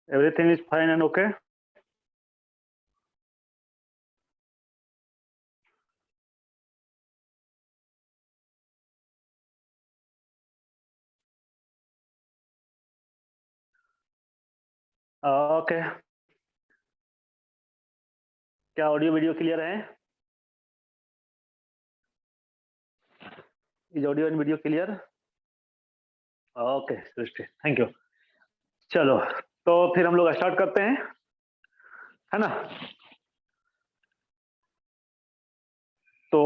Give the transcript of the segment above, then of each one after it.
Everything is fine and okay. Okay. क्या audio video clear है? Is audio and video clear? Okay Srishti, thank you. चलो, तो फिर हम लोग स्टार्ट करते हैं, है ना? तो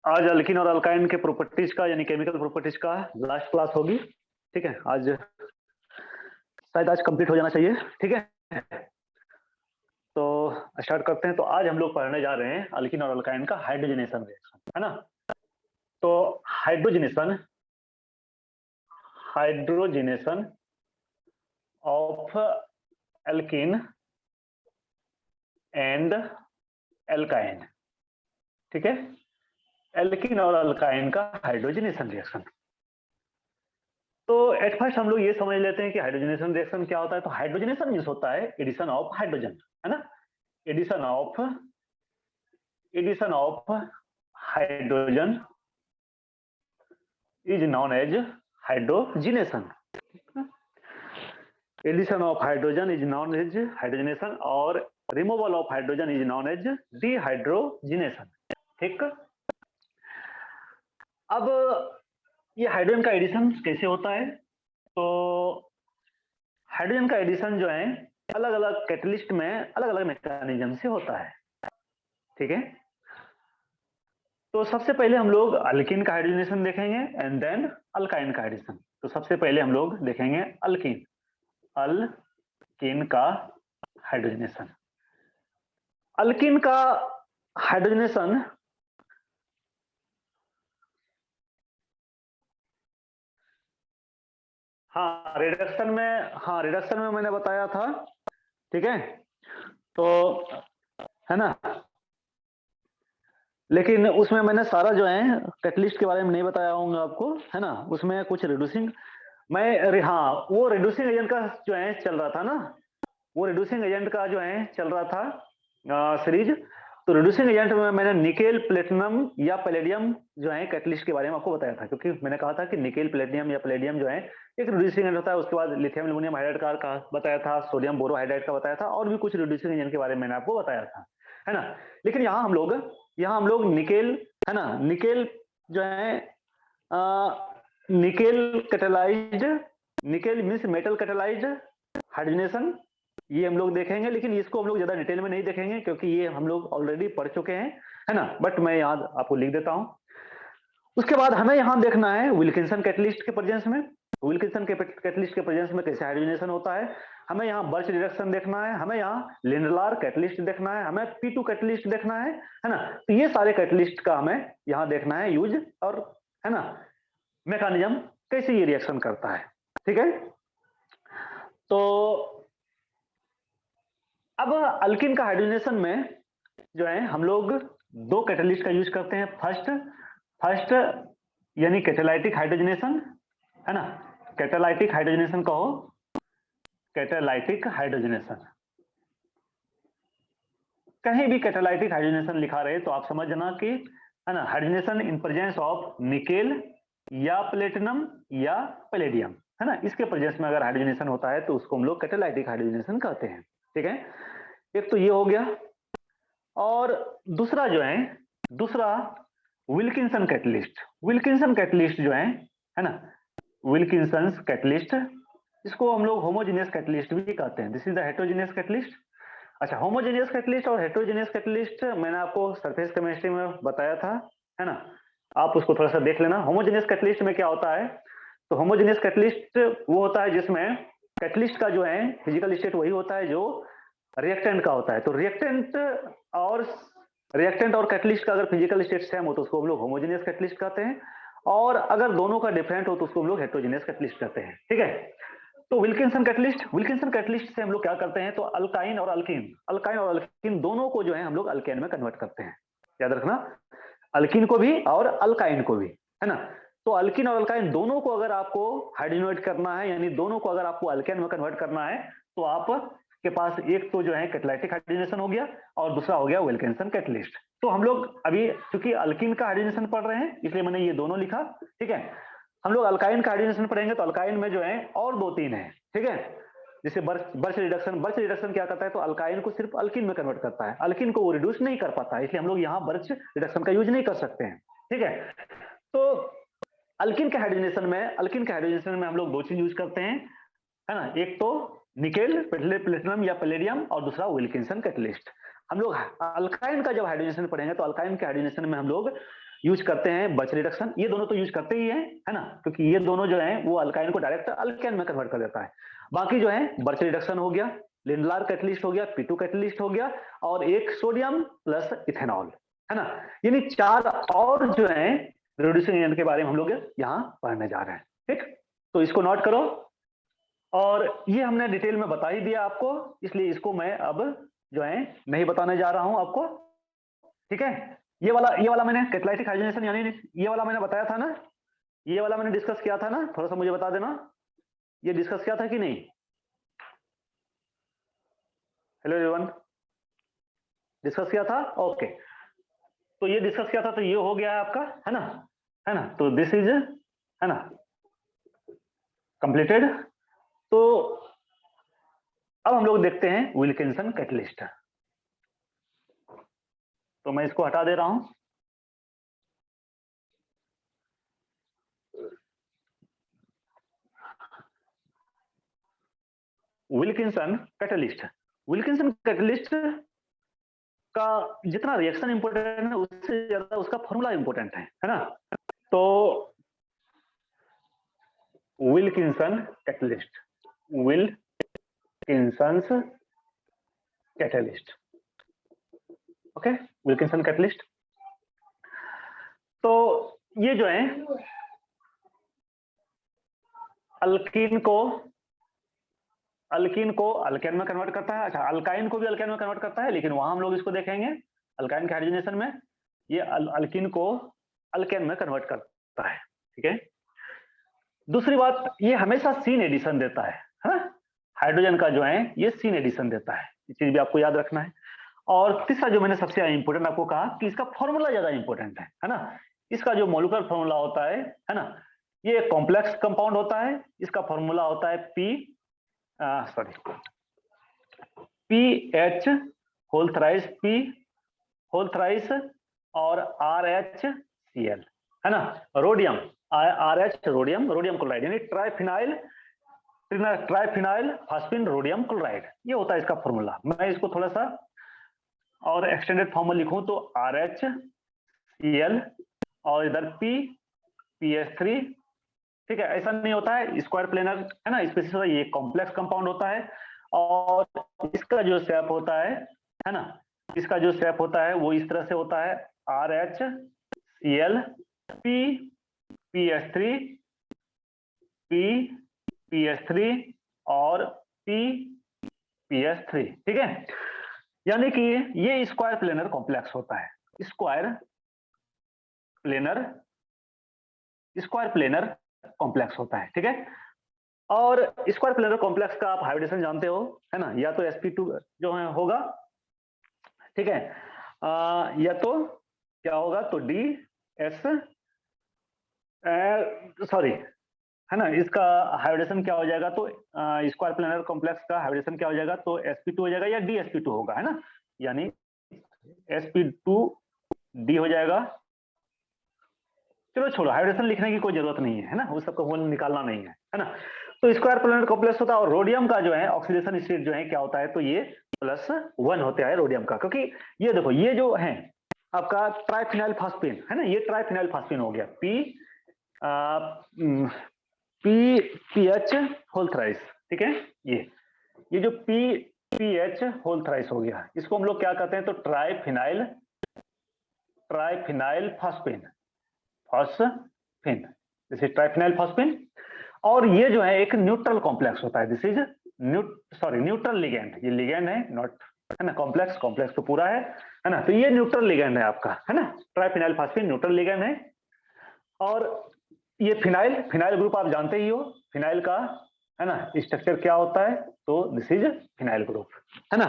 आज अल्किन और अल्काइन के प्रॉपर्टीज का यानी केमिकल प्रॉपर्टीज का लास्ट क्लास होगी। ठीक है, आज शायद आज कंप्लीट हो जाना चाहिए। ठीक है, तो स्टार्ट करते हैं। तो आज हम लोग पढ़ने जा रहे हैं अल्किन और अल्काइन का हाइड्रोजनेशन रिएक्शन, है ना? तो hydrogenation of alkene and alkyne. ठीक है, एल्किन और अल्काइन का हाइड्रोजनेशन रिएक्शन। तो एट फर्स्ट हम लोग ये समझ लेते हैं कि हाइड्रोजनेशन रिएक्शन क्या होता है। तो हाइड्रोजनेशन मींस होता है एडिशन ऑफ हाइड्रोजन, है ना? Addition of hydrogen is known as hydrogenation. Addition of hydrogen is known as hydrogenation और removal of hydrogen is known as dehydrogenation. ठीक, अब ये हाइड्रोजन का एडिशन कैसे होता है? तो हाइड्रोजन का एडिशन जो है अलग अलग कैटलिस्ट में अलग अलग मैकेनिज्म से होता है। ठीक है, तो सबसे पहले हम लोग अल्किन का हाइड्रोजनेशन देखेंगे एंड देन अल्काइन का हाइड्रोजनेशन। तो सबसे पहले हम लोग देखेंगे अल्किन का हाइड्रोजनेशन। अल्किन का हाइड्रोजनेशन रिडक्शन में मैंने बताया था। ठीक है, तो है ना, लेकिन उसमें मैंने सारा जो है कैटलिस्ट के बारे में नहीं बताया होगा आपको, है ना? उसमें कुछ रिड्यूसिंग वो रिड्यूसिंग एजेंट का जो है चल रहा था ना, वो रिड्यूसिंग एजेंट का जो है चल रहा था सीरीज। तो रिड्यूसिंग एजेंट में मैंने निकेल, प्लेटिनम या पैलेडियम जो है कैटलिस्ट के बारे में आपको बताया था, क्योंकि मैंने कहा था कि निकेल, प्लेटिनम या पैलेडियम जो है एक रिड्यूसिंग एजेंट होता है। उसके बाद लिथियम एल्युमिनियम हाइड्राइड का बताया था, सोडियम बोरोहाइड्राइड का बताया था, और भी कुछ रिड्यूसिंग एजेंट के बारे में मैंने आपको बताया था, है ना? लेकिन यहाँ हम लोग निकेल, है ना, निकेल जो है nickel catalysed, nickel means metal catalysed hydrogenation, ये हम लोग देखेंगे। लेकिन इसको हम लोग ज्यादा डिटेल में नहीं देखेंगे क्योंकि ये हम लोग ऑलरेडी पढ़ चुके हैं, है ना? बट मैं यहाँ आपको लिख देता हूँ। उसके बाद हमें यहाँ देखना है विल्किंसन कैटलिस्ट के प्रेजेंस में, विल्किंसन कैटलिस्ट के प्रेजेंस में कैसे हाइड्रोजनेशन होता है। हमें यहाँ बर्च रिडक्शन देखना है, हमें यहाँ लिंडलार कैटलिस्ट देखना है, हमें P2 कैटलिस्ट देखना है ना? तो ये सारे कैटलिस्ट का हमें यहाँ देखना है यूज, और है ना मैकेनिज्म कैसे ये रिएक्शन करता है। ठीक है, तो अब अल्किन का हाइड्रोजनेशन में जो है हम लोग दो कैटलिस्ट का यूज करते हैं। फर्स्ट यानी कैटालाइटिक हाइड्रोजनेशन, है ना? कैटालाइटिक हाइड्रोजनेशन कहो, कैटालाइटिक हाइड्रोजनेशन, कहीं भी कैटालाइटिक हाइड्रोजनेशन लिखा रहे तो आप समझना कि, है ना, hydrogenation in presence of nickel या प्लेटिनम या पैलेडियम, है ना? इसके प्रेजेंस में अगर हाइड्रोजनेशन होता है तो उसको हम लोग कैटालाइटिक हाइड्रोजनेशन कहते हैं। ठीक है, एक तो ये हो गया, और दूसरा जो है, दूसरा विल्किंसन कैटलिस्ट। विल्किंसन कैटलिस्ट जो है ना, विल्किंसन कैटलिस्ट, इसको हम लोग होमोजेनियस कैटलिस्ट भी कहते हैं। This is the heterogeneous catalyst. अच्छा, होमोजेनियस कैटलिस्ट और हेटेरोजेनियस कैटलिस्ट मैंने आपको सरफेस केमिस्ट्री में बताया था, है ना? आप उसको थोड़ा सा देख लेना। होमोजेनियस कैटलिस्ट में क्या होता है? तो होमोजेनियस कैटलिस्ट वो होता है जिसमें कैटलिस्ट का जो है फिजिकल स्टेट वही होता है जो रिएक्टेंट का होता है। तो रिएक्टेंट और कैटलिस्ट का अगर फिजिकल स्टेट सेम हो तो उसको हम लोग होमोजेनियस कैटलिस्ट कहते हैं, और अगर दोनों का डिफरेंट हो तो उसको हम लोग हेटेरोजेनियस कैटलिस्ट कहते हैं। ठीक है, तो विल्किंसन कैटलिस्ट से हम लोग क्या करते हैं? तो अल्काइन और अल्कीन दोनों को जो है हम लोग अल्केन में कन्वर्ट करते हैं। याद रखना, अल्कीन को भी और अल्काइन को भी, है ना? तो अल्कीन और अल्काइन दोनों को अगर आपको हाइड्रोजनेट करना है, यानी दोनों को अगर आपको अल्केन में कन्वर्ट करना है, तो आप के पास एक तो जो है कैटालाइटिक हाइड्रोजनेशन हो गया और दूसरा हो गया विल्किंसन कैटलिस्ट। तो हम लोग अभी चूंकि अल्कीन का हाइड्रोजनेशन पढ़ रहे हैं इसलिए मैंने ये दोनों लिखा, ठीक है। हम लोग अल्काइन का हाइड्रोजनेशन पढ़ेंगे तो अल्काइन में जो है और 2-3 है, ठीक है। जैसे बर्च रिडक्शन क्या करता है, तो अल्काइन को सिर्फ अल्किन में कन्वर्ट करता है, अल्किन को वो रिड्यूस नहीं कर पाता, इसलिए हम लोग यहाँ बर्च रिडक्शन का यूज नहीं कर सकते हैं, ठीक है। तो अल्किन के हाइड्रोजनेशन में हम लोग 2 चीज यूज करते हैं, है ना। एक तो निकेल प्लेटिनम या पैलेडियम और दूसरा विल्किंसन कैटलिस्ट। हम लोग अल्काइन का जब हाइड्रोजनेशन पढ़ेंगे तो अल्काइन के हाइड्रोजनेशन में हम लोग यूज करते हैं बर्च रिडक्शन, ये दोनों तो यूज करते ही है ना, क्योंकि ये दोनों जो है वो अल्काइन को डायरेक्ट अल्केन में कन्वर्ट कर देता है। बाकी जो है बर्च रिडक्शन हो गया, लिंडलार कैटलिस्ट हो गया, P2 कैटलिस्ट हो गया और एक सोडियम प्लस इथेनॉल, है ना। यानी 4 और जो है रिड्यूसिंग एजेंट के बारे में हम लोग यहाँ पढ़ने जा रहे हैं, ठीक। तो इसको नोट करो, और ये हमने डिटेल में बता ही दिया आपको, इसलिए इसको मैं अब जो है नहीं बताने जा रहा हूं आपको, ठीक है। ये वाला मैंने कैटालाइटिक हाइड्रोजनेशन यानी ये वाला मैंने बताया था ना, ये वाला मैंने डिस्कस किया था ना, थोड़ा सा मुझे बता देना, ये डिस्कस किया था कि नहीं। हेलो एवरीवन, डिस्कस किया था, ओके। तो ये डिस्कस किया था, तो ये हो गया है आपका, है ना। तो दिस इज, है ना, कंप्लीटेड। तो अब हम लोग देखते हैं विल्किंसन कैटलिस्ट। तो मैं इसको हटा दे रहा हूं। विल्किंसन कैटलिस्ट का जितना रिएक्शन इंपोर्टेंट है उससे ज्यादा उसका फॉर्मूला इंपोर्टेंट है ना। तो Wilkinson catalyst, okay, Wilkinson catalyst. तो ये जो है अल्कीन को अल्केन में कन्वर्ट करता है, अच्छा अल्काइन को भी अल्केन में कन्वर्ट करता है, लेकिन वहां हम लोग इसको देखेंगे अल्काइन के हाइड्रोजनेशन में ये अल्कीन को अल्केन में कन्वर्ट करता है, ठीक है। दूसरी बात, ये हमेशा सीन एडिशन देता है ना, हाइड्रोजन का जो है ये सीन एडिशन देता है, ये चीज भी आपको याद रखना है। और तीसरा जो मैंने सबसे इंपोर्टेंट आपको कहा कि इसका फॉर्मूला ज्यादा इंपोर्टेंट है ना। इसका जो मॉलिक्यूलर फॉर्मूला होता है ना, ये कॉम्प्लेक्स कंपाउंड होता है, इसका फॉर्मूला होता है PH होल थ्राइस और RHCl, है ना। रोडियम RH रोडियम क्लोराइड, यानी ट्राइफिनाइल फास्फिन रोडियम क्लोराइड, ये होता है इसका फॉर्मूला। मैं इसको थोड़ा सा और एक्सटेंडेड फॉर्म में लिखूं तो RHCl और इधर PH3, ठीक है। ऐसा नहीं होता है स्क्वायर प्लेनर, है ना, स्पेसिस होता है, ये कॉम्प्लेक्स कंपाउंड होता है। और इसका जो शेप होता है ना, इसका जो शेप होता है वो इस तरह से होता है, RHCl PPH3 और PPH3, ठीक है। यानी कि ये स्क्वायर प्लेनर कॉम्प्लेक्स होता है, स्क्वायर प्लेनर कॉम्प्लेक्स होता है, ठीक है। और स्क्वायर प्लेनर कॉम्प्लेक्स का आप हाइब्रिडेशन जानते हो, है ना, या तो sp2 जो है होगा, ठीक है, या तो क्या होगा, तो है ना, इसका हाइब्रिडेशन क्या हो जाएगा, तो स्क्वायर प्लेनर कॉम्प्लेक्स का हाइब्रिडेशन क्या हो जाएगा, तो sp2 हो जाएगा या dsp2 होगा, है ना, यानी sp2d हो जाएगा। चलो छोड़ो, हाइड्रोजन लिखने की कोई जरूरत नहीं है ना, उस सबको मोल निकालना नहीं है ना। तो स्क्वायर प्लेनर कॉम्प्लेक्स होता है, और रोडियम का जो है ऑक्सीडेशन स्टेट जो है क्या होता है, तो ये +1 होता है रोडियम का, क्योंकि ये देखो ये जो है आपका ट्राइफिनाइल फास्फिन, है ना, ये ट्राइफिनाइल फास्फिन हो गया, PPH होल थ्राइस, ठीक है। ये जो PPH होल थ्राइस हो गया, इसको हम लोग क्या कहते हैं, तो ट्राइफिनाइल फास्फिन, जैसे ट्राइफिनाइल फास्फिन। और ये जो है एक न्यूट्रल कॉम्प्लेक्स होता है, दिस इज न्यूट्रल लिगेंड, ये लिगेंड है नॉट, है ना, कॉम्प्लेक्स तो पूरा है ना। तो ये न्यूट्रल लिगेंड है आपका, है ना, ट्राइफिनाइल फास्फिन न्यूट्रल लिगेंड है। और ये फिनाइल ग्रुप आप जानते ही हो, फिनाइल का है ना, स्ट्रक्चर क्या होता है, तो दिस इज फिनाइल ग्रुप, है ना।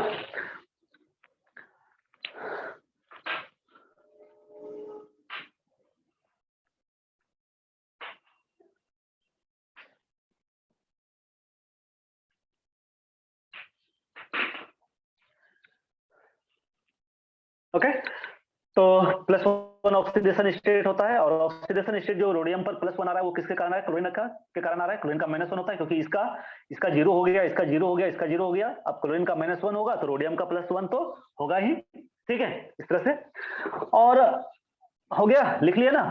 ओके, तो +1 ऑक्सीडेशन स्टेट होता है, और ऑक्सीडेशन स्टेट जो रोडियम पर +1 आ रहा है वो किसके कारण आ रहा है, क्लोरीन के कारण आ रहा है। क्लोरीन का -1 होता है, क्योंकि इसका 0 हो गया, इसका 0 हो गया, इसका 0 हो गया। अब क्लोरीन का -1 होगा तो रोडियम का +1 तो होगा ही, ठीक है, इस तरह से। और हो गया, लिख लिया ना।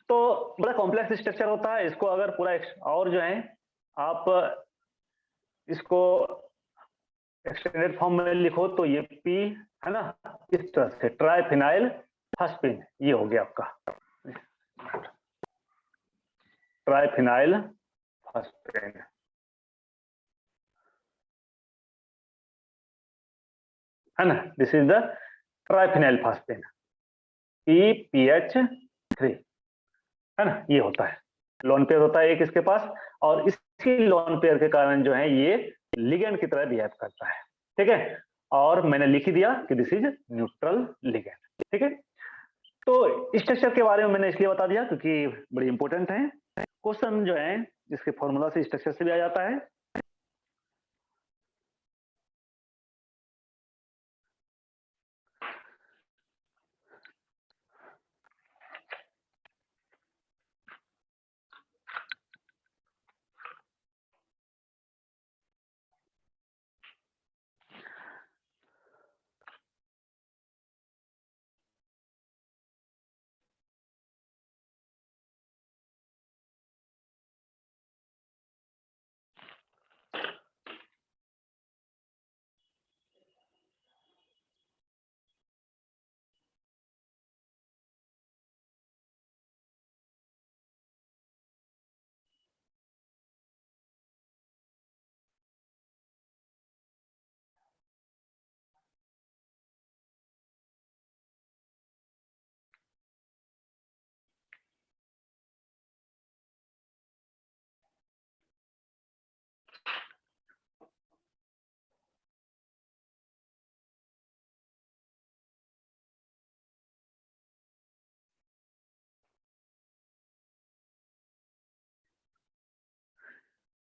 तो बड़ा कॉम्प्लेक्स स्ट्रक्चर होता है, इसको अगर पूरा और जो है आप इसको एक्सटेंडेड फॉर्म में लिखो तो ये पी, है ना, इस तरह से ट्राइफिनाइल फास्फीन, ये हो गया आपका ट्राइफिनाइल फास्फीन, है ना। This is the triphenyl phosphine, PPH3, है ना, ये होता है, लोन पेयर होता है एक इसके पास, और इसी लोन पेयर के कारण जो है ये लिगेंड की तरह बिहेव करता है, ठीक है। और मैंने लिख ही दिया कि दिस इज न्यूट्रल लिगेंड, ठीक है। तो स्ट्रक्चर के बारे में मैंने इसलिए बता दिया क्योंकि बड़ी इंपॉर्टेंट है, क्वेश्चन जो है इसके फॉर्मूला से स्ट्रक्चर से भी आ जाता है।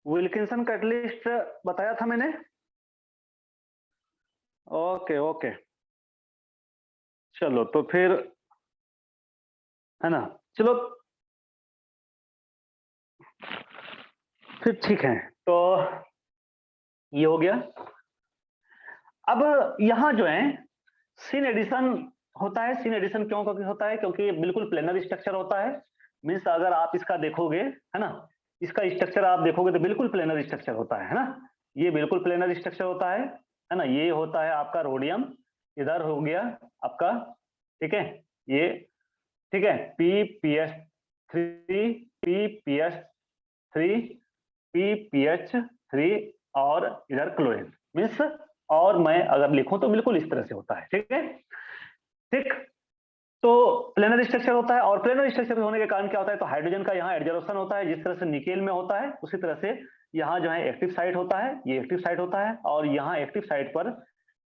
विल्किंसन कैटलिस्ट बताया था मैंने, ओके ओके, चलो तो है ना, चलो फिर ठीक है, तो ये हो गया। अब यहाँ जो है सीन एडिशन होता है। सीन एडिशन क्यों होता है, क्योंकि ये बिल्कुल प्लेनर स्ट्रक्चर होता है। मीन्स अगर आप इसका देखोगे, है ना, इसका स्ट्रक्चर आप देखोगे तो बिल्कुल प्लेनर स्ट्रक्चर होता है ना, ये बिल्कुल प्लेनर स्ट्रक्चर होता है ना। ये होता है आपका रोडियम, इधर हो गया आपका, ठीक है, ये, ठीक है, PPH3, PPH3, PPH3, और इधर क्लोरीन, मीन्स, और मैं अगर लिखूं तो बिल्कुल इस तरह से होता है, ठीक है, ठीक। तो प्लेनर स्ट्रक्चर होता है, और प्लेनर स्ट्रक्चर होने के कारण क्या होता है, तो हाइड्रोजन का यहाँ एडजॉर्प्शन होता है, जिस तरह से निकेल में होता है उसी तरह से यहाँ जो है एक्टिव साइट होता है, ये एक्टिव साइट होता है, और यहाँ एक्टिव साइट पर,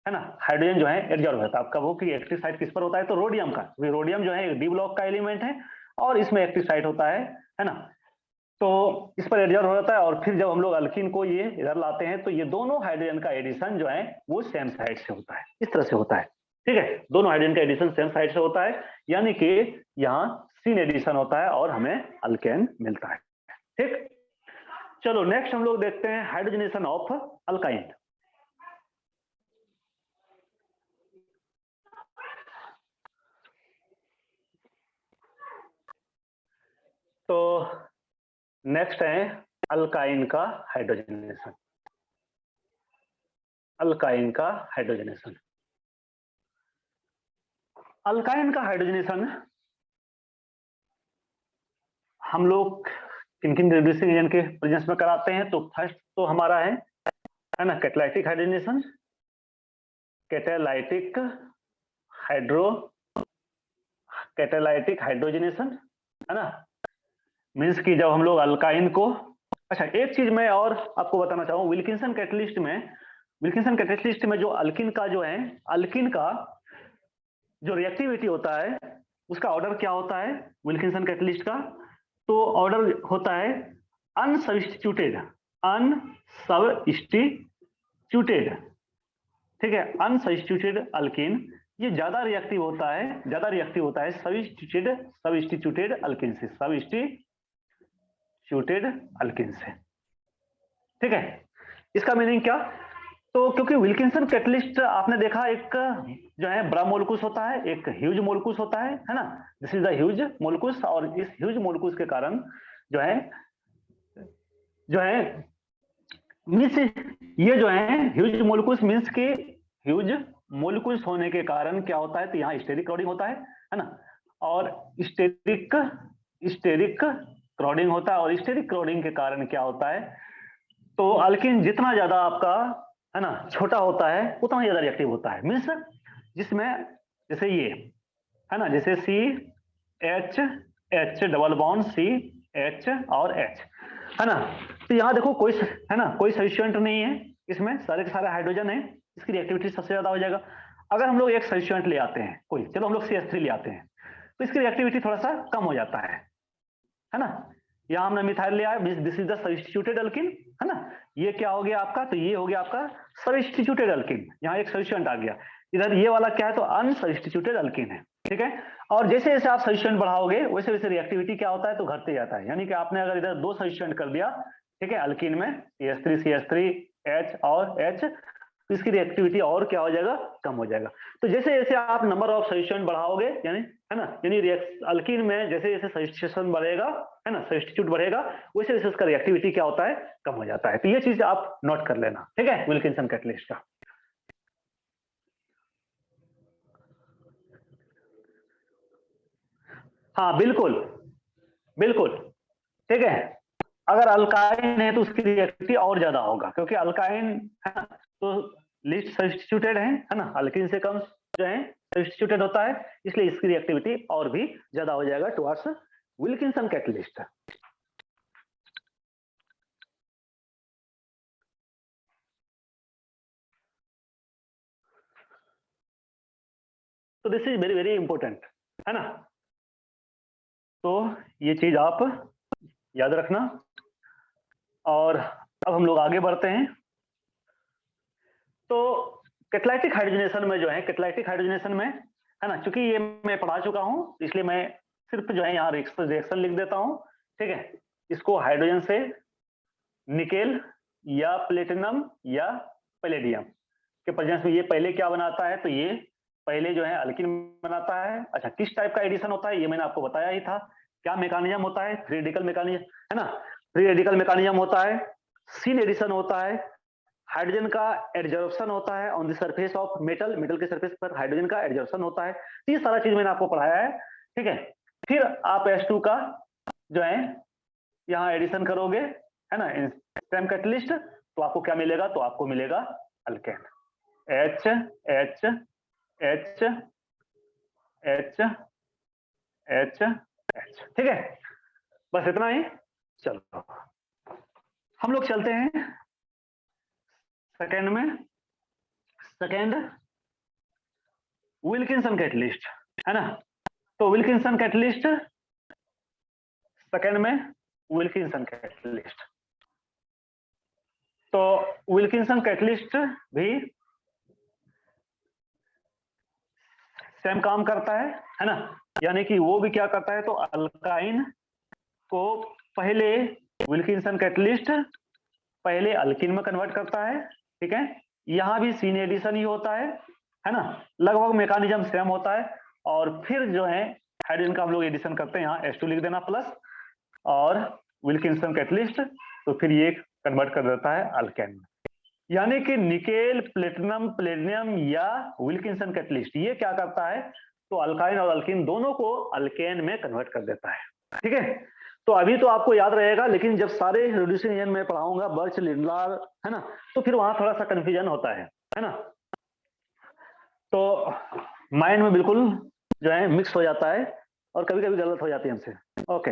है ना, हाइड्रोजन जो है एडजॉर्ब होता है। आपका वो कि एक्टिव साइट किस पर होता है, तो रोडियम का, रोडियम जो है एक डी ब्लॉक का एलिमेंट है, और इसमें एक्टिव साइट होता है ना। तो इस पर एडजॉर्ब हो जाता है, और फिर जब हम लोग अल्कीन को ये इधर लाते हैं तो ये दोनों हाइड्रोजन का एडिशन जो है वो सेम साइड से होता है, इस तरह से होता है, ठीक है। दोनों हाइड्रोजन का एडिशन सेम साइड से होता है, यानी कि यहाँ सीन एडिशन होता है और हमें अल्केन मिलता है, ठीक। चलो नेक्स्ट हम लोग देखते हैं हाइड्रोजनेशन ऑफ अल्काइन। तो नेक्स्ट है अल्काइन का हाइड्रोजनेशन, अल्काइन का हाइड्रोजनेशन। अल्काइन का हाइड्रोजनेशन हम लोग किन किन रिड्यूसिंग एजेंट के प्रेजेंस में कराते हैं, तो फर्स्ट तो हमारा है ना, catalytic hydrogenation, catalytic hydro catalytic hydrogenation, है ना, मीन्स कि जब हम लोग अल्काइन को, अच्छा एक चीज मैं और आपको बताना चाहूँ, विल्किंसन कैटलिस्ट में जो अल्किन का जो है, अल्किन का जो रिएक्टिविटी होता है उसका ऑर्डर क्या होता है विल्किंसन कैटलिस्ट का, तो ऑर्डर होता है अनसब्स्टिट्यूटेड, ठीक है, अनसब्स्टिट्यूटेड अल्किन ये ज्यादा रिएक्टिव होता है सब्स्टिट्यूटेड अल्किन से, ठीक है। इसका मीनिंग क्या, तो क्योंकि विल्किंसन कैटलिस्ट आपने देखा एक जो है बड़ा मोलकुस होता है, एक ह्यूज मोलकुस होता है ना, दिस इज द ह्यूज मोलकुस, और इस ह्यूज मोलकुस के कारण जो है मीन्स ये जो है ह्यूज मोलकुस मीन्स के ह्यूज मोलकुस होने के कारण क्या होता है, तो यहाँ स्टेरिक क्राउडिंग होता है ना, और स्टेरिक क्राउडिंग होता है, और स्टेरिक क्राउडिंग के कारण क्या होता है, तो अल्किन जितना ज्यादा आपका है ना छोटा होता है उतना ज्यादा रिएक्टिव होता है, मीन्स जिसमें जैसे ये है ना, जैसे C H H double bond C H और एच, है ना, तो यहाँ देखो कोई है ना कोई सब्स्टिट्यूएंट नहीं है, इसमें सारे के सारे हाइड्रोजन है, इसकी रिएक्टिविटी सबसे ज्यादा हो जाएगा। अगर हम लोग एक सब्स्टिट्यूएंट ले आते हैं कोई, चलो हम लोग CH3 ले आते हैं, तो इसकी रिएक्टिविटी थोड़ा सा कम हो जाता है ना, यहाँ हमने मिथाइल ले आया, this is the substituted alkene, है ना, ये क्या हो गया आपका, तो ये हो गया आपका सब्स्टिट्यूटेड अल्किन, यहाँ एक सब्स्टिट्यूएंट आ गया, इधर ये वाला क्या है, तो अनसब्स्टिट्यूटेड अल्किन है, ठीक है। और जैसे जैसे आप सब्स्टिट्यूएंट बढ़ाओगे वैसे वैसे रिएक्टिविटी क्या होता है, तो घटते जाता है, यानी कि आपने अगर इधर 2 सब्स्टिट्यूएंट कर दिया, ठीक है, अल्किन में CH3 H और H, तो इसकी रिएक्टिविटी और क्या हो जाएगा, कम हो जाएगा। तो जैसे जैसे आप नंबर ऑफ सब्स्टिट्यूएंट बढ़ाओगे, यानी है ना, यानी अल्किन में जैसे जैसे सब्स्टिट्यूशन बढ़ेगा, है ना, सब्स्टिट्यूट बढ़ेगा, वैसे वैसे उसका रिएक्टिविटी क्या होता है, कम हो जाता है। तो ये चीज आप नोट कर लेना, ठीक है, विल्किंसन कैटलिस्ट का। हाँ बिल्कुल बिल्कुल, ठीक है, अगर अल्काइन है तो उसकी रिएक्टिविटी और ज्यादा होगा, क्योंकि अल्काइन है ना तो लिस्ट सब्स्टिट्यूटेड है ना, अल्किन से कम जो है सब्स्टिट्यूटेड होता है, इसलिए इसकी रिएक्टिविटी और भी ज्यादा हो जाएगा टुवर्ड्स विल्किंसन कैटलिस्ट। तो this is very very important, है ना, तो ये चीज आप याद रखना। और अब हम लोग आगे बढ़ते हैं। तो कैटालाइटिक हाइड्रोजनेशन में जो है, कैटालाइटिक हाइड्रोजनेशन में है ना, क्योंकि ये मैं पढ़ा चुका हूं इसलिए मैं सिर्फ जो है यहाँ रिएक्शन लिख देता हूं, ठीक है। इसको हाइड्रोजन से निकेल या प्लेटिनम या पैलेडियम के प्रेजेंस में ये पहले क्या बनाता है, तो ये पहले जो है अल्किन बनाता है। अच्छा, किस टाइप का एडिशन होता है ये मैंने आपको बताया ही था, क्या मैकेनिज्म होता है, फ्री रेडिकल मैकेनिज्म, है ना, फ्री रेडिकल मैकेनिज्म होता है, सीन एडिशन होता है, हाइड्रोजन का एडजॉर्प्शन होता है on the surface of metal, metal के सरफेस पर हाइड्रोजन का एडजॉर्प्शन होता है। तो ये सारा चीज मैंने आपको पढ़ाया है, ठीक है। फिर आप H2 का जो है यहाँ एडिशन करोगे, है ना, स्टेम कैटलिस्ट, तो आपको क्या मिलेगा, तो आपको मिलेगा alkane, H H H H H H, ठीक है, बस इतना ही। चलो हम लोग चलते हैं सेकेंड में, सेकेंड विल्किंसन कैटलिस्ट, है ना, तो विल्किंसन कैटलिस्ट सेकेंड में, विल्किंसन कैटलिस्ट, तो विल्किंसन कैटलिस्ट भी सेम काम करता है ना, यानी कि वो भी क्या करता है, तो अल्काइन को पहले विल्किंसन कैटलिस्ट पहले अल्किन में कन्वर्ट करता है, ठीक है। यहाँ भी सीन एडिशन ही होता है ना, लगभग मैकेनिज्म सेम होता है, और फिर जो है हाइड्रोजन का हम लोग एडिशन करते हैं, यहाँ H2 लिख देना प्लस, और विल्किंसन कैटलिस्ट तो फिर ये कन्वर्ट कर देता है अल्केन में। यानी कि निकेल प्लेटिनम पैलेडियम या विल्किंसन कैटलिस्ट ये क्या करता है, तो अल्काइन और अल्किन दोनों को अल्केन में कन्वर्ट कर देता है, ठीक है। तो अभी तो आपको याद रहेगा, लेकिन जब सारे रिड्यूसिंग एजेंट में पढ़ाऊंगा, बर्च लिंडलार, है ना, तो फिर वहां थोड़ा सा कंफ्यूजन होता है ना, तो माइंड में बिल्कुल जो है मिक्स हो जाता है, और कभी कभी गलत हो जाती है हमसे। ओके,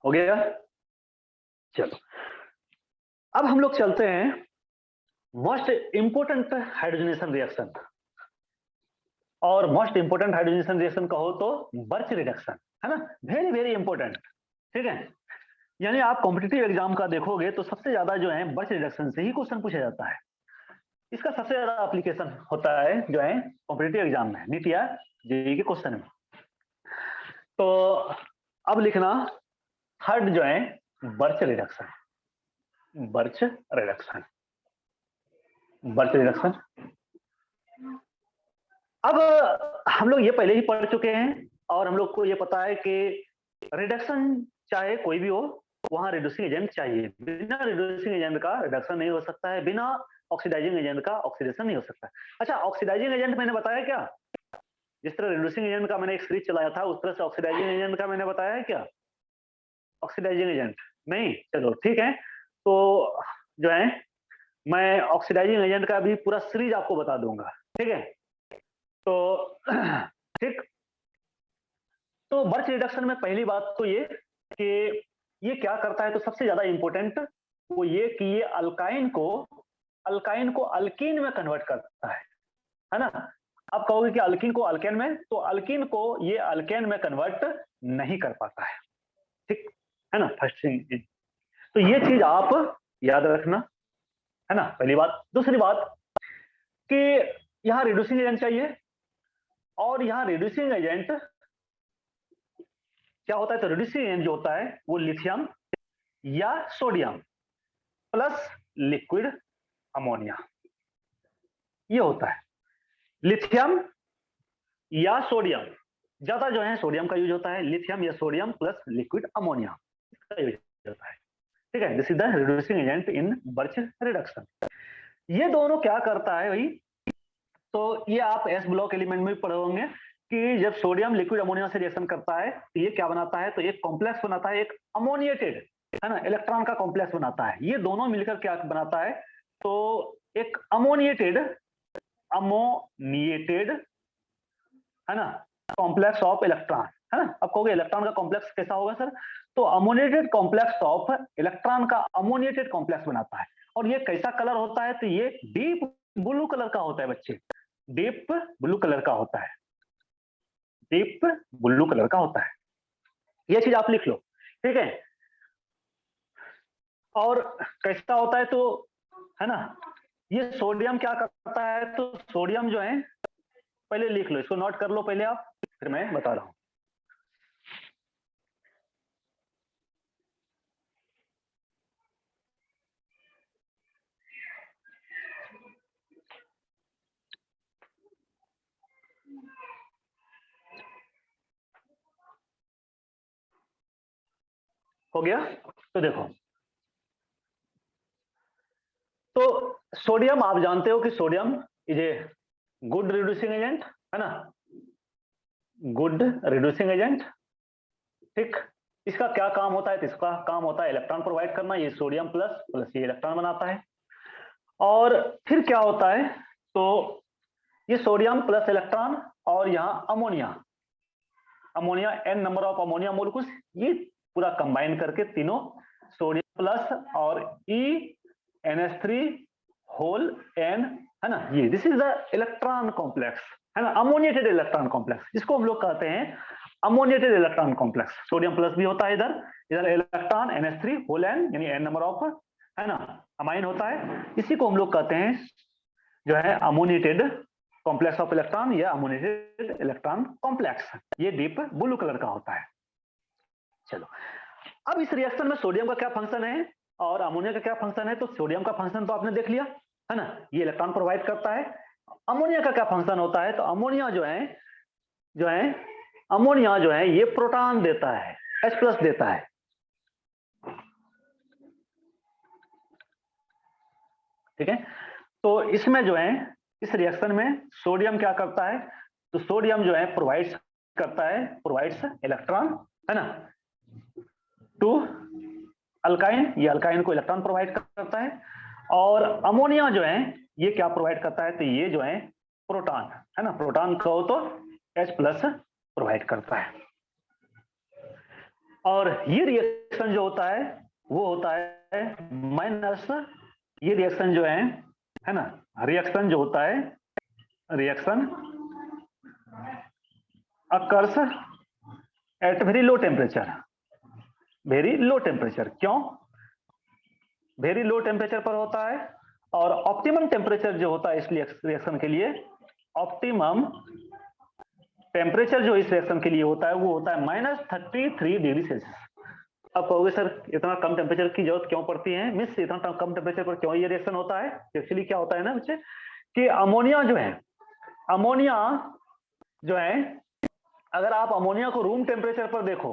हो गया। चलो, अब हम लोग चलते हैं मोस्ट इंपोर्टेंट हाइड्रोजनेशन रिएक्शन, और मोस्ट इंपोर्टेंट हाइड्रोजनेशन रिएक्शन कहो तो बर्च रिडक्शन, है ना, वेरी वेरी इंपोर्टेंट। ठीक है, यानी आप कॉम्पिटिटिव एग्जाम का देखोगे तो सबसे ज्यादा जो है बर्च रिडक्शन से ही क्वेश्चन पूछा जाता है। इसका सबसे ज्यादा एप्लीकेशन होता है जो है कॉम्पिटिटिव एग्जाम में, नीट या जेईई के क्वेश्चन में। तो अब लिखना थर्ड जो है birch reduction, birch reduction, birch reduction. अब हम लोग ये पहले ही पढ़ चुके हैं और हम लोग को ये पता है कि रिडक्शन चाहे कोई भी हो, वहां रिड्यूसिंग एजेंट चाहिए। बिना रिड्यूसिंग एजेंट का रिडक्शन नहीं हो सकता है, बिना ऑक्सीडाइजिंग एजेंट का ऑक्सीडेशन नहीं हो सकता। अच्छा, ऑक्सीडाइजिंग एजेंट मैंने बताया क्या? जिस तरह रिड्यूसिंग एजेंट का मैंने एक सीरीज चलाया था, उस तरह से ऑक्सीडाइजिंग एजेंट का मैंने बताया है क्या? ऑक्सीडाइजिंग एजेंट नहीं, चलो ठीक है। तो जो है मैं ऑक्सीडाइजिंग एजेंट का भी पूरा सीरीज आपको बता दूंगा, ठीक है। तो ठीक, तो बर्च रिडक्शन में पहली बात तो ये कि ये क्या करता है, तो सबसे ज्यादा इंपॉर्टेंट वो ये कि ये अल्काइन को अल्कीन में कन्वर्ट करता है ना। आप कहोगे कि अल्कीन को अल्केन में, तो अल्कीन को ये अल्केन में कन्वर्ट नहीं कर पाता है, ठीक है ना, फर्स्ट थिंग। तो ये चीज आप याद रखना, है ना, पहली बात। दूसरी बात कि यहां रिड्यूसिंग एजेंट चाहिए, और यहां रिड्यूसिंग एजेंट क्या होता है, तो रिड्यूसिंग एजेंट जो होता है वो लिथियम या सोडियम प्लस लिक्विड अमोनिया, ये होता है। लिथियम या सोडियम, ज्यादा जो है सोडियम का यूज होता है, लिथियम या सोडियम प्लस लिक्विड अमोनिया इसका यूज होता है, ठीक है। This is the reducing agent in birch reduction. ये दोनों क्या करता है भाई, तो ये आप एस ब्लॉक एलिमेंट में भी पढ़े होंगे कि जब सोडियम लिक्विड अमोनिया से रिएक्शन करता है तो ये क्या बनाता है, तो एक कॉम्प्लेक्स बनाता है, एक अमोनिएटेड, है ना, इलेक्ट्रॉन का कॉम्प्लेक्स बनाता है। ये दोनों मिलकर क्या बनाता है, तो एक अमोनिएटेड है ना कॉम्प्लेक्स ऑफ इलेक्ट्रॉन, है ना। अब कहोगे इलेक्ट्रॉन का कॉम्प्लेक्स कैसा होगा सर, तो अमोनिएटेड कॉम्प्लेक्स ऑफ इलेक्ट्रॉन का अमोनिएटेड कॉम्प्लेक्स बनाता है। और ये कैसा कलर होता है, तो ये डीप ब्लू कलर का होता है बच्चे, डीप ब्लू कलर का होता है, डीप ब्लू कलर का होता है। ये चीज आप लिख लो, ठीक है। और कैसा होता है, तो है ना, ये सोडियम क्या करता है, तो सोडियम जो है, पहले लिख लो, इसको नोट कर लो पहले आप, फिर मैं बता रहा हूं। हो गया, तो देखो, तो सोडियम आप जानते हो कि sodium is a good reducing agent, है ना, गुड रिड्यूसिंग एजेंट, ठीक। इसका क्या काम होता है, तो इसका काम होता है इलेक्ट्रॉन प्रोवाइड करना, ये सोडियम प्लस प्लस ये इलेक्ट्रॉन बनाता है। और फिर क्या होता है, तो ये सोडियम प्लस इलेक्ट्रॉन और यहाँ ammonia, ammonia n number of ammonia molecules, ये पूरा कंबाइन करके तीनों सोडियम प्लस और ई NH3 होल एन, है ना, ये this is the electron complex, है ना, अमोनिएटेड इलेक्ट्रॉन कॉम्प्लेक्स, इसको हम लोग कहते हैं ammoniated electron complex. Sodium plus भी होता है इधर, इधर इलेक्ट्रॉन NH3 होल एन यानी एन नंबर ऑफ, है ना, अमाइन होता है, इसी को हम लोग कहते हैं जो है अमोनिएटेड कॉम्प्लेक्स ऑफ इलेक्ट्रॉन या अमोनिएटेड इलेक्ट्रॉन कॉम्प्लेक्स। ये डीप ब्लू कलर का होता है। चलो, अब इस रिएक्शन में सोडियम का क्या फंक्शन है और अमोनिया का क्या फंक्शन है, तो सोडियम का फंक्शन तो आपने देख लिया, है ना, ये इलेक्ट्रॉन प्रोवाइड करता है। अमोनिया का क्या फंक्शन होता है, तो अमोनिया जो है ये प्रोटॉन देता है, H+ देता है, ठीक है। तो इसमें जो है इस रिएक्शन में सोडियम क्या करता है, तो सोडियम जो है प्रोवाइड्स करता है, प्रोवाइड्स इलेक्ट्रॉन, है ना, टू अल्काइन, ये अल्काइन को इलेक्ट्रॉन प्रोवाइड करता है। और अमोनिया जो है ये क्या प्रोवाइड करता है, तो ये जो है प्रोटॉन, है ना, प्रोटॉन कहो तो H प्लस प्रोवाइड करता है। और ये रिएक्शन जो होता है वो होता है माइनस, ये रिएक्शन जो है ना, रिएक्शन जो होता है, reaction occurs at very low temperature, very low temperature. क्यों वेरी लो टेम्परेचर पर होता है? और ऑप्टिमम टेम्परेचर जो होता है इस रिएक्शन के लिए, ऑप्टिमम टेम्परेचर जो इस रिएक्शन के लिए होता है वो होता है -33 डिग्री सेल्सियस। अब कहोगे सर इतना कम टेम्परेचर की जरूरत क्यों पड़ती है, मिस इतना कम टेम्परेचर पर क्यों ये रिएक्शन होता है? एक्चुअली क्या होता है ना बच्चे कि अमोनिया जो है, अमोनिया जो है, अगर आप अमोनिया को रूम टेम्परेचर पर देखो,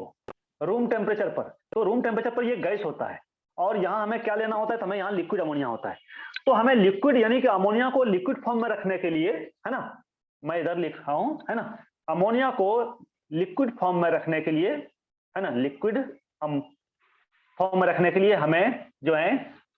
रूम टेम्परेचर पर, तो रूम टेम्परेचर पर ये गैस होता है और यहाँ हमें क्या लेना होता है, तो हमें यहाँ लिक्विड अमोनिया होता है। तो हमें लिक्विड यानी कि अमोनिया को लिक्विड फॉर्म में रखने के लिए, है ना, मैं इधर लिख रहा हूं, है ना, अमोनिया को लिक्विड फॉर्म में रखने के लिए, है ना, लिक्विड फॉर्म में रखने के लिए हमें जो है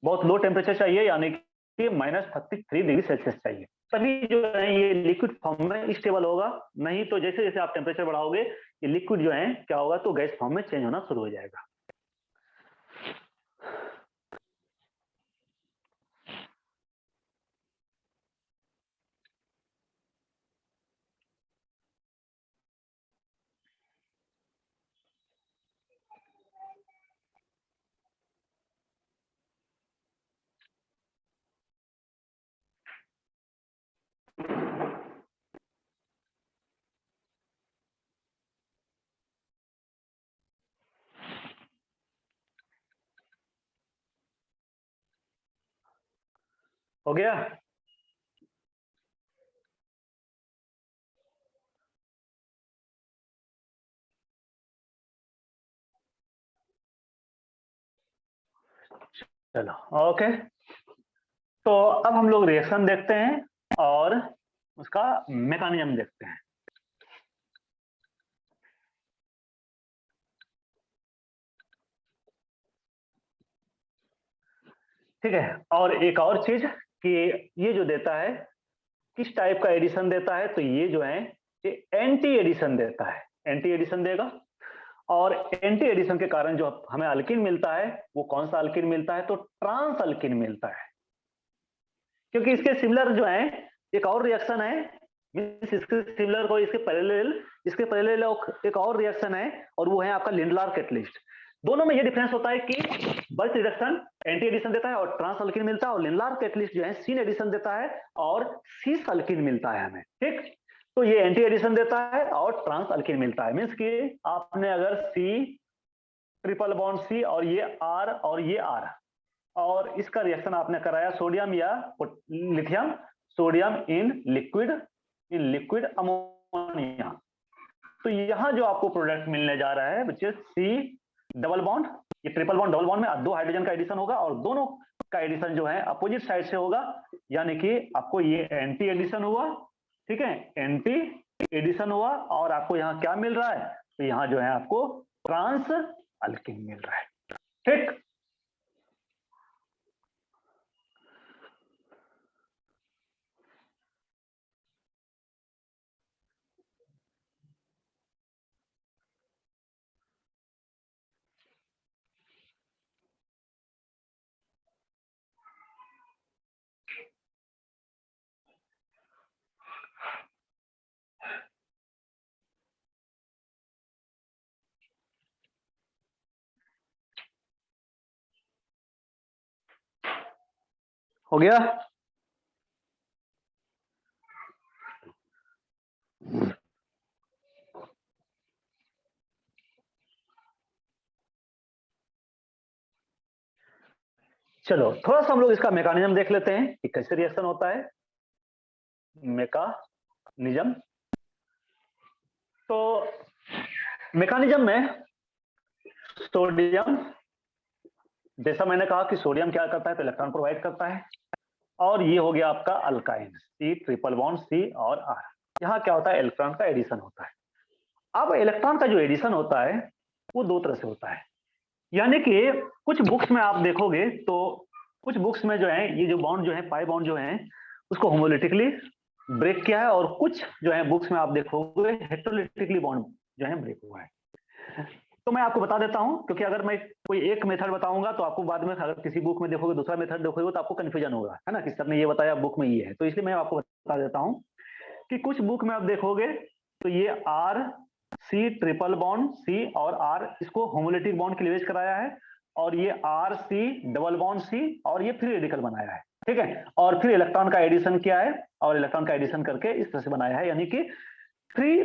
बहुत लो टेम्परेचर चाहिए, यानी कि -33 डिग्री सेल्सियस चाहिए, तभी जो है ये लिक्विड फॉर्म में स्टेबल होगा। नहीं तो जैसे जैसे आप टेम्परेचर बढ़ाओगे ये लिक्विड जो है क्या होगा, तो गैस फॉर्म में चेंज होना शुरू हो जाएगा। हो गया? चलो ओके, तो अब हम लोग रिएक्शन देखते हैं और उसका मैकेनिज्म देखते हैं। ठीक है, और एक और चीज कि ये जो देता है किस टाइप का एडिशन देता है, तो ये जो है ये एंटी एडिशन देता है, एंटी एडिशन देगा। और एंटी एडिशन के कारण जो हमें अल्किन मिलता है वो कौन सा अल्किन मिलता है, तो ट्रांस अल्किन मिलता है। क्योंकि इसके सिमिलर जो है एक और रिएक्शन है, इसके सिमिलर को इसके पैरेलल एक और रिएक्शन है और वो है आपका लिंडलार कैटलिस्ट। दोनों में ये डिफरेंस होता है कि बल्क रिडक्शन एंटी एडिशन देता है और ट्रांस अल्किन मिलता है, और लिंडलार कैटलिस्ट जो है सीन एडिशन देता है और सीस अल्किन मिलता है हमें। ठीक, तो ये एंटी एडिशन देता है और ट्रांस अल्किन मिलता है। मीन्स कि आपने अगर सी ट्रिपल बॉन्ड सी और ये आर और ये आर, और इसका रिएक्शन आपने कराया सोडियम या lithium, sodium in liquid ammonia, तो यहां जो आपको प्रोडक्ट मिलने जा रहा है बच्चे सी डबल बॉन्ड, ये ट्रिपल बॉन्ड डबल बॉन्ड में 2 हाइड्रोजन का एडिशन होगा और दोनों का एडिशन जो है अपोजिट साइड से होगा, यानी कि आपको ये एंटी एडिशन हुआ। ठीक है, एंटी एडिशन हुआ और आपको यहाँ क्या मिल रहा है, तो यहाँ जो है आपको ट्रांस अल्किन मिल रहा है। ठीक, हो गया? चलो थोड़ा सा हम लोग इसका मैकेनिज्म देख लेते हैं कि कैसे रिएक्शन होता है। मैकेनिज्म, तो मैकेनिज्म में सोडियम, जैसा मैंने कहा कि सोडियम क्या करता है, तो इलेक्ट्रॉन प्रोवाइड करता है, और ये हो गया आपका alkyne C triple bond C और आर, यहाँ क्या होता है इलेक्ट्रॉन का एडिशन होता है। अब इलेक्ट्रॉन का जो एडिशन होता है वो दो तरह से होता है, यानी कि कुछ बुक्स में आप देखोगे तो कुछ बुक्स में जो है ये जो बॉन्ड जो है पाई बॉन्ड जो है उसको होमोलिटिकली ब्रेक किया है, और कुछ जो है बुक्स में आप देखोगे हेटेरोलिटिकली बॉन्ड जो है ब्रेक हुआ है। तो मैं आपको बता देता हूं, क्योंकि अगर मैं कोई एक मेथड बताऊंगा तो आपको बाद में अगर किसी बुक में देखोगे दूसरा मेथड देखोगे तो आपको कंफ्यूजन होगा, है ना, कि सर ने ये बताया बुक में ये है। तो इसलिए मैं आपको बता देता हूं कि कुछ बुक में आप देखोगे तो ये R C triple bond C और आर इसको होमोलिटिक बॉन्ड क्लीवेज कराया है, और ये R C double bond C और ये फ्री रेडिकल बनाया है, ठीक है। और फिर इलेक्ट्रॉन का एडिशन किया है और इलेक्ट्रॉन का एडिशन करके इस तरह से बनाया है, यानी कि फ्री,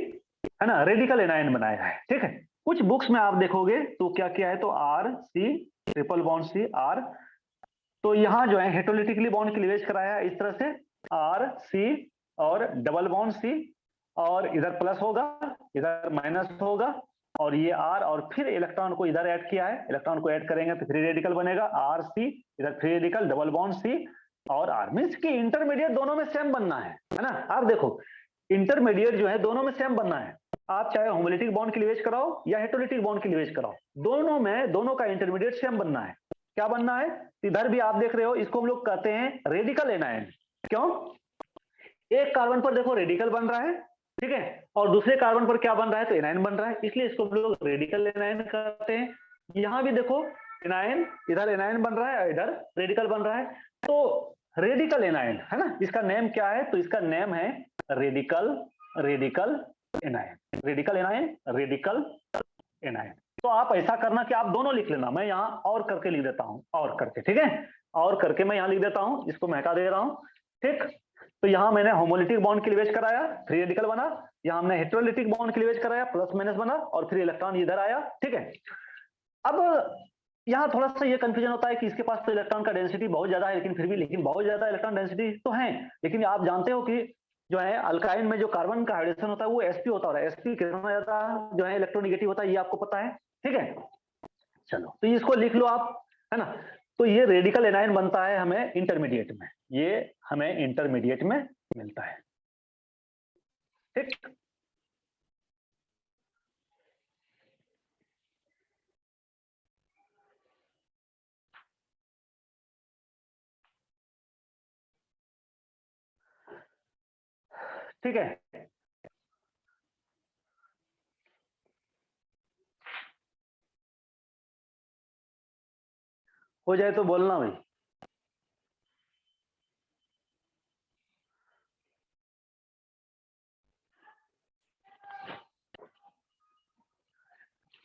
है ना, रेडिकल एनायन बनाया है, ठीक है। कुछ बुक्स में आप देखोगे तो क्या किया है, तो R C triple bond C R, तो यहां जो है हेटेरोलिटिकली बॉन्ड क्लीवेज कराया है इस तरह से आर सी और डबल बॉन्ड सी, और इधर प्लस होगा इधर माइनस होगा, और ये आर, और फिर इलेक्ट्रॉन को इधर ऐड किया है, इलेक्ट्रॉन को ऐड करेंगे तो फ्री रेडिकल बनेगा आर सी, इधर free radical double bond C और आर, मीन्स की इंटरमीडिएट दोनों में सेम बनना है ना। आप देखो इंटरमीडिएट जो है दोनों में सेम बनना है, आप चाहे होमोलिटिक बॉन्ड क्लीवेज कराओ या हेटेरोलिटिक बॉन्ड क्लीवेज कराओ, दोनों में दोनों का इंटरमीडिएट सेम बनना है। क्या बनना है, इधर भी आप देख रहे हो इसको हम लोग कहते हैं रेडिकल एनायन। क्यों, एक कार्बन पर देखो रेडिकल बन रहा है, ठीक है, और दूसरे कार्बन पर क्या बन रहा है, तो एनायन बन रहा है, इसलिए इसको हम लोग रेडिकल एनायन कहते हैं। यहां भी देखो एनायन, इधर एनायन बन रहा है इधर रेडिकल बन रहा है, तो रेडिकल एनायन, है ना, इसका नेम क्या है, तो इसका नेम है radical radical anion, radical anion radical anion. तो आप ऐसा करना कि आप दोनों लिख लेना, मैं यहाँ और करके लिख देता हूँ, और करके, ठीक है, और करके मैं यहाँ लिख देता हूँ, इसको मैं हटा दे रहा हूँ, ठीक। तो यहाँ मैंने होमोलिटिक बॉन्ड क्लीवेज कराया फ्री रेडिकल बना, यहाँ हमने हेटेरोलिटिक बॉन्ड क्लीवेज कराया प्लस माइनस बना, और फिर इलेक्ट्रॉन इधर आया, ठीक है। अब यहाँ थोड़ा सा ये कंफ्यूजन होता है कि इसके पास तो इलेक्ट्रॉन का डेंसिटी बहुत ज्यादा है, लेकिन फिर भी, लेकिन बहुत ज्यादा इलेक्ट्रॉन डेंसिटी तो है, लेकिन आप जानते हो कि जो है अल्काइन में जो कार्बन का हाइड्रोजन होता है वो sp होता है, sp कितना ज्यादा जो है इलेक्ट्रोनिगेटिव होता है, ये आपको पता है, ठीक है। चलो तो इसको लिख लो आप, है ना। तो ये रेडिकल एनायन बनता है हमें इंटरमीडिएट में, ये हमें इंटरमीडिएट में मिलता है, ठीक। ठीक है, हो जाए तो बोलना भाई।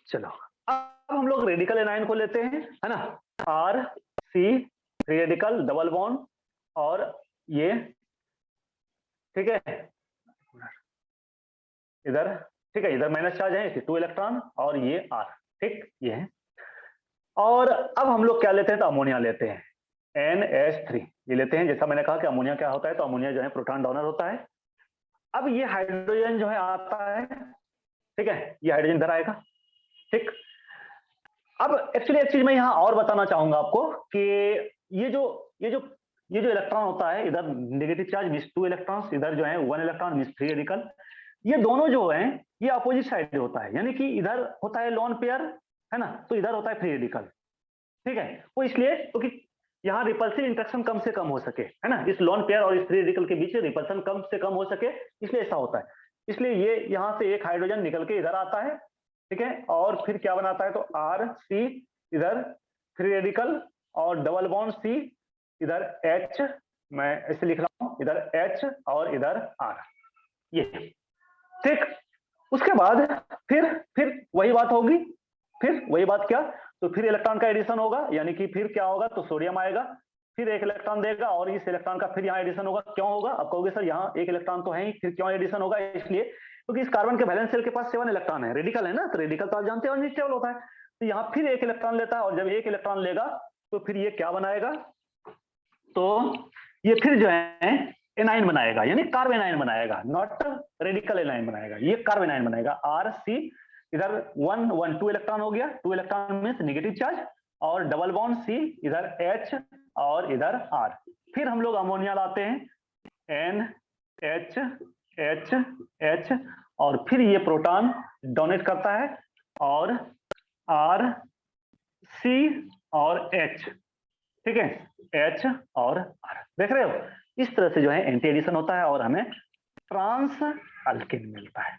चलो अब हम लोग रेडिकल एनायन को लेते हैं, है ना, R C radical double bond, और ये, ठीक है, इधर, ठीक है, इधर माइनस चार्ज है, टू इलेक्ट्रॉन, और ये आर, ठीक, ये है। और अब हम लोग क्या लेते हैं, तो अमोनिया लेते हैं, NH3 ये लेते हैं। जैसा मैंने कहा कि अमोनिया क्या होता है, तो अमोनिया जो है प्रोटॉन डोनर होता है। अब ये हाइड्रोजन जो है आता है, ठीक है, ये हाइड्रोजन इधर आएगा, ठीक। अब एक्चुअली एक चीज मैं यहाँ और बताना चाहूंगा आपको कि ये जो ये जो ये जो इलेक्ट्रॉन होता है, इधर negative charge miss two electrons, इधर जो है one electron miss three radical, ये दोनों जो है ये अपोजिट साइड होता है, यानी कि इधर होता है लॉन पेयर, है ना, तो इधर होता है फ्री रेडिकल, ठीक है। वो इसलिए क्योंकि यहाँ रिपल्सिव इंट्रैक्शन कम से कम हो सके, है ना, इस लॉन पेयर और इस फ्री रेडिकल के बीच रिपल्सन कम से कम हो सके, इसलिए ऐसा होता है। इसलिए ये यहाँ से एक हाइड्रोजन निकल के इधर आता है, ठीक है, और फिर क्या बनाता है, तो आर सी इधर फ्री रेडिकल और डबल बॉन्ड सी, इधर H, मैं ऐसे लिख रहा हूं, इधर H और इधर R, ये, ठीक। उसके बाद फिर वही बात होगी, फिर वही बात क्या, तो फिर इलेक्ट्रॉन का एडिशन होगा, यानी कि फिर क्या होगा, तो सोडियम आएगा, फिर एक इलेक्ट्रॉन देगा, और इस इलेक्ट्रॉन का फिर यहाँ एडिशन होगा। क्यों होगा, आप कहोगे सर यहाँ एक इलेक्ट्रॉन तो है ही, फिर क्यों एडिशन होगा, इसलिए क्योंकि इस कार्बन के वैलेंस शेल के पास 7 इलेक्ट्रॉन है, रेडिकल है ना, तो रेडिकल तो आप जानते हो अनस्टेबल होता है, तो यहाँ फिर एक इलेक्ट्रॉन लेता है, और जब एक इलेक्ट्रॉन लेगा तो फिर ये क्या बनाएगा, तो ये फिर जो है एनाइन बनाएगा, यानी कार्ब एनाइन बनाएगा, नॉट रेडिकल एनाइन बनाएगा, ये कार्ब एनाइन बनाएगा। आर सी इधर 1 1 2 इलेक्ट्रॉन हो गया, 2 इलेक्ट्रॉन मींस नेगेटिव चार्ज, और डबल बॉन्ड सी इधर H और इधर R। फिर हम लोग अमोनिया लाते हैं, N H H H, और फिर ये प्रोटॉन डोनेट करता है और R C और H, ठीक है, H और R, देख रहे हो, इस तरह से जो है एंटी एडिशन होता है और हमें ट्रांस अल्किन मिलता है।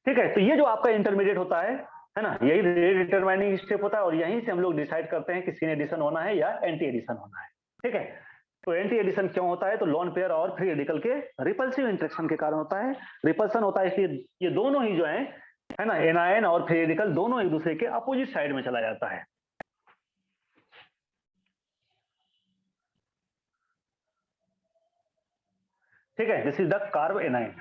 ठीक है, तो ये जो आपका इंटरमीडिएट होता है ना, यही रेट डिटरमाइनिंग स्टेप होता है और यहीं से हम लोग डिसाइड करते हैं कि सिन एडिशन होना है या एंटी एडिशन होना है। ठीक है, तो एंटी एडिशन क्यों होता है, तो लोन पेयर और फ्री रेडिकल के रिपल्सिव इंटरेक्शन के कारण होता है। रिपल्सन होता है इसलिए ये दोनों ही जो है ना, एनायन और फ्री रेडिकल दोनों एक दूसरे के अपोजिट साइड में चला जाता है। ठीक है, this is the carb anion,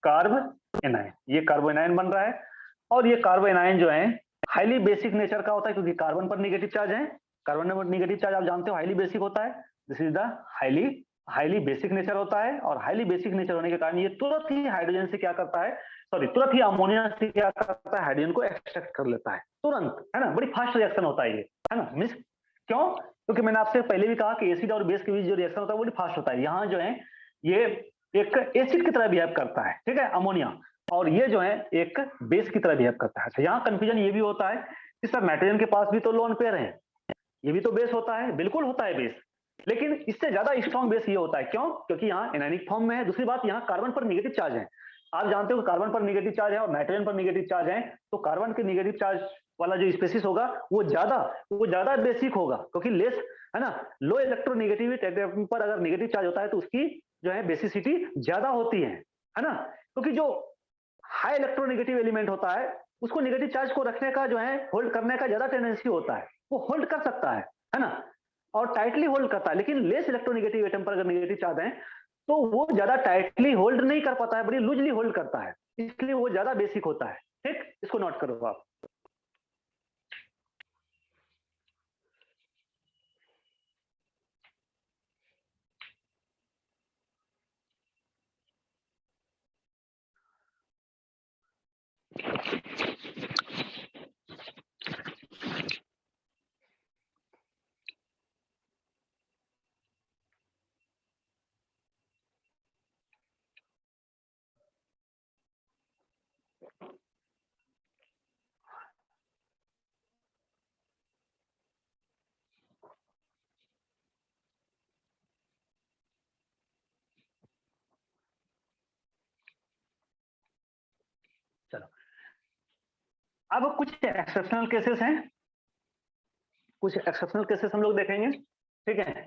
carb anion, ये कार्बो एनायन बन रहा है और ये कार्बो एनायन जो है हाईली बेसिक नेचर का होता है क्योंकि कार्बन पर निगेटिव चार्ज है, कार्बन पर निगेटिव चार्ज आप जानते हो हाईली बेसिक होता है। This is the highly basic nature होता है और हाईली बेसिक नेचर होने के कारण ये तुरंत ही हाइड्रोजन से क्या करता है, सॉरी तुरंत ही अमोनिया से क्या करता है, हाइड्रोजन को एक्सट्रैक्ट कर लेता है तुरंत, है ना, बड़ी फास्ट रिएक्शन होता है ये, है ना, मिस क्यों, क्योंकि मैंने आपसे पहले भी कहा कि एसिड और बेस के बीच जो रिएक्शन होता है वो बड़ी फास्ट होता है। यहाँ जो है ये एक एसिड की तरह बिहेव करता है, ठीक है, अमोनिया, और ये जो है एक बेस की तरह बिहेव करता है। यहाँ कंफ्यूजन ये भी होता है कि सर नाइट्रोजन के पास भी तो लोन पेयर है, ये भी तो बेस होता है, बिल्कुल होता है बेस, लेकिन इससे ज्यादा स्ट्रॉन्ग बेस ये होता है, क्यों, क्योंकि यहाँ एनायनिक फॉर्म में है। दूसरी बात, यहाँ कार्बन पर निगेटिव चार्ज है, आप जानते हो कार्बन पर निगेटिव चार्ज है और नाइट्रोजन पर निगेटिव चार्ज है, तो कार्बन के निगेटिव चार्ज वाला जो स्पेसिस होगा वो ज्यादा बेसिक होगा, क्योंकि लेस, है ना, लो इलेक्ट्रोनेगेटिविटी पर अगर निगेटिव चार्ज होता है तो उसकी जो है बेसिसिटी ज्यादा होती है ना, क्योंकि जो हाई इलेक्ट्रोनेगेटिव एलिमेंट होता है उसको नेगेटिव चार्ज को रखने का जो है होल्ड करने का ज्यादा टेंडेंसी होता है, वो होल्ड कर सकता है ना, और टाइटली होल्ड करता है, लेकिन लेस इलेक्ट्रोनेगेटिव एटम पर अगर नेगेटिव चार्ज है तो वो ज्यादा टाइटली होल्ड नहीं कर पाता है, बड़ी लूजली होल्ड करता है, इसलिए वो ज्यादा बेसिक होता है। ठीक, इसको नोट करो आप। चलो, अब कुछ एक्सेप्शनल केसेस हैं, कुछ एक्सेप्शनल केसेस हम लोग देखेंगे। ठीक है,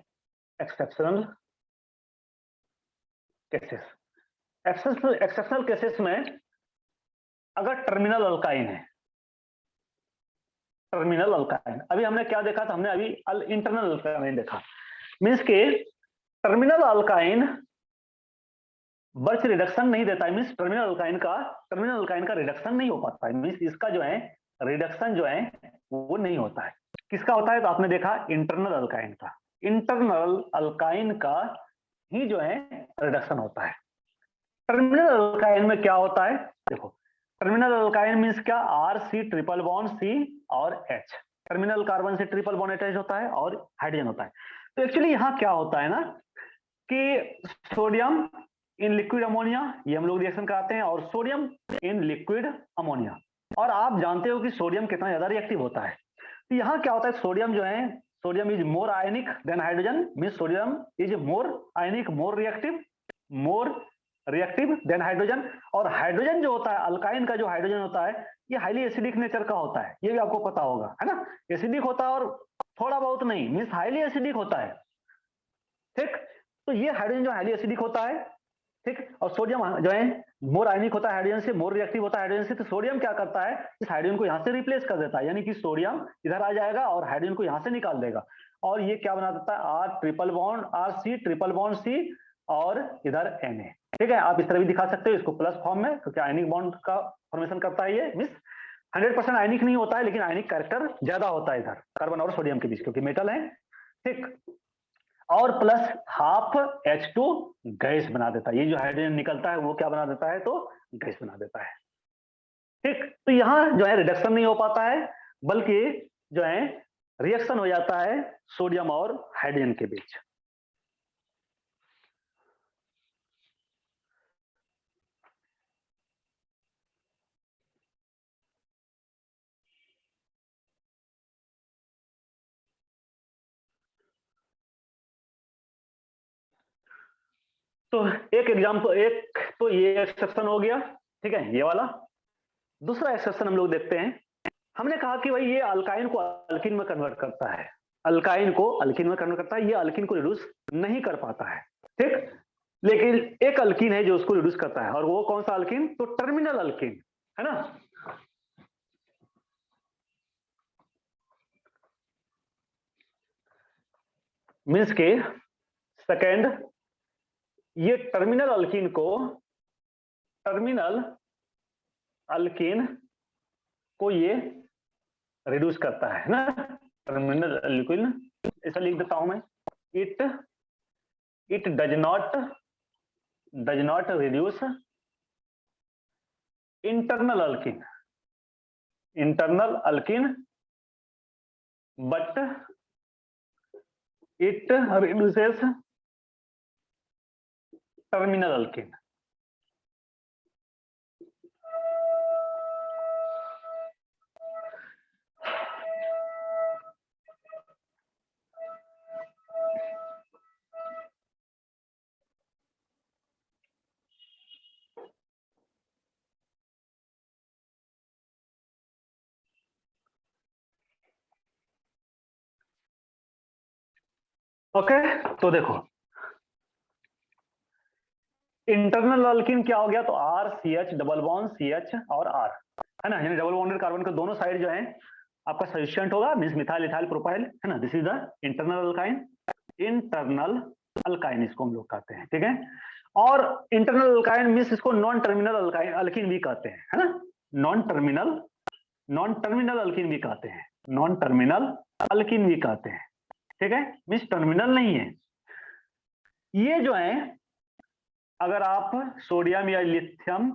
एक्सेप्शनल केसेस, एक्सेप्शनल केसेस में अगर टर्मिनल अल्काइन है, टर्मिनल अल्काइन, अभी हमने क्या देखा था, हमने अभी इंटरनल अल्काइन देखा, मीन्स के टर्मिनल अल्काइन बर्च रिडक्शन नहीं देता है, मीन्स टर्मिनल अल्काइन का रिडक्शन नहीं हो पाता है, मीन्स इसका जो है रिडक्शन जो है वो नहीं होता है। किसका होता है, तो आपने देखा इंटरनल अल्काइन का, इंटरनल अल्काइन का ही जो है रिडक्शन होता है। टर्मिनल अल्काइन में क्या होता है, देखो टर्मिनल अल्काइन मीन्स क्या, R C triple bond C और एच, टर्मिनल कार्बन से ट्रिपल बॉन्ड अटैच होता है और हाइड्रोजन होता है। तो एक्चुअली यहाँ क्या होता है ना कि सोडियम इन लिक्विड अमोनिया, ये हम लोग रिएक्शन कराते हैं, और सोडियम इन लिक्विड अमोनिया, और आप जानते हो कि सोडियम कितना ज्यादा रिएक्टिव होता है। तो यहाँ क्या होता है, सोडियम जो है, sodium is more ionic than hydrogen, mean sodium is more ionic, more reactive than hydrogen, और हाइड्रोजन जो होता है, अल्काइन का जो हाइड्रोजन होता है, ये हाईली एसिडिक नेचर का होता है, ये भी आपको पता होगा, है ना, एसिडिक होता है और थोड़ा बहुत नहीं, मीन्स हाईली एसिडिक होता है। ठीक, तो ये हाइड्रोजन जो हाईली एसिडिक होता है, ठीक, और सोडियम जो है मोर आयनिक होता है हाइड्रोजन से, मोर रिएक्टिव होता है हाइड्रोजन से, तो सोडियम क्या करता है, इस हाइड्रोजन को यहाँ से रिप्लेस कर देता है, यानी कि सोडियम इधर आ जाएगा और हाइड्रोजन को यहाँ से निकाल देगा, और ये क्या बना देता है, R triple bond, R C triple bond C, और इधर Na। ठीक है, आप इस तरह भी दिखा सकते हो इसको प्लस फॉर्म में, क्योंकि आयनिक बॉन्ड का फॉर्मेशन करता है ये, मींस 100% आयनिक नहीं होता है, लेकिन आयनिक कैरेक्टर ज्यादा होता है इधर कार्बन और सोडियम के बीच, क्योंकि मेटल है। ठीक, और प्लस हाफ H2 गैस बना देता है, ये जो हाइड्रोजन निकलता है वो क्या बना देता है, तो गैस बना देता है। ठीक, तो यहां जो है रिडक्शन नहीं हो पाता है, बल्कि जो है रिएक्शन हो जाता है सोडियम और हाइड्रोजन के बीच। तो एक एग्जाम्पल, एक तो ये एक्सेप्शन हो गया, ठीक है, ये वाला। दूसरा एक्सेप्शन हम लोग देखते हैं। हमने कहा कि भाई ये अल्काइन को अल्किन में कन्वर्ट करता है, अल्काइन को अल्किन में कन्वर्ट करता है, ये अल्किन को रिड्यूस नहीं कर पाता है, ठीक। लेकिन एक अल्किन है जो उसको रिड्यूस करता है, और वो कौन सा अल्किन? तो टर्मिनल अल्किन, है ना। मीन्स के सेकेंड, ये टर्मिनल अल्किन को ये रिड्यूस करता है ना। टर्मिनल अल्किन, ऐसा लिख देता हूं मैं, it does not reduce internal alkene but it reduces terminal alkene. Okay, तो देखो इंटरनल अल्किन क्या हो गया? तो R C H double bond C H और आर, है ना, यानी डबल बॉन्डेड कार्बन के दोनों साइड जो है आपका सब्स्टिट्यूएंट होगा, मींस मिथाइल इथाइल प्रोपाइल, है ना। This is the internal alkyne इसको हम लोग कहते हैं, ठीक है। और इंटरनल अल्काइन मींस इसको नॉन टर्मिनल अल्किन भी कहते हैं, है ना। नॉन टर्मिनल अल्किन भी कहते हैं, नॉन टर्मिनल अल्किन भी कहते हैं, ठीक है, मींस टर्मिनल नहीं है। ये जो है, अगर आप सोडियम या लिथियम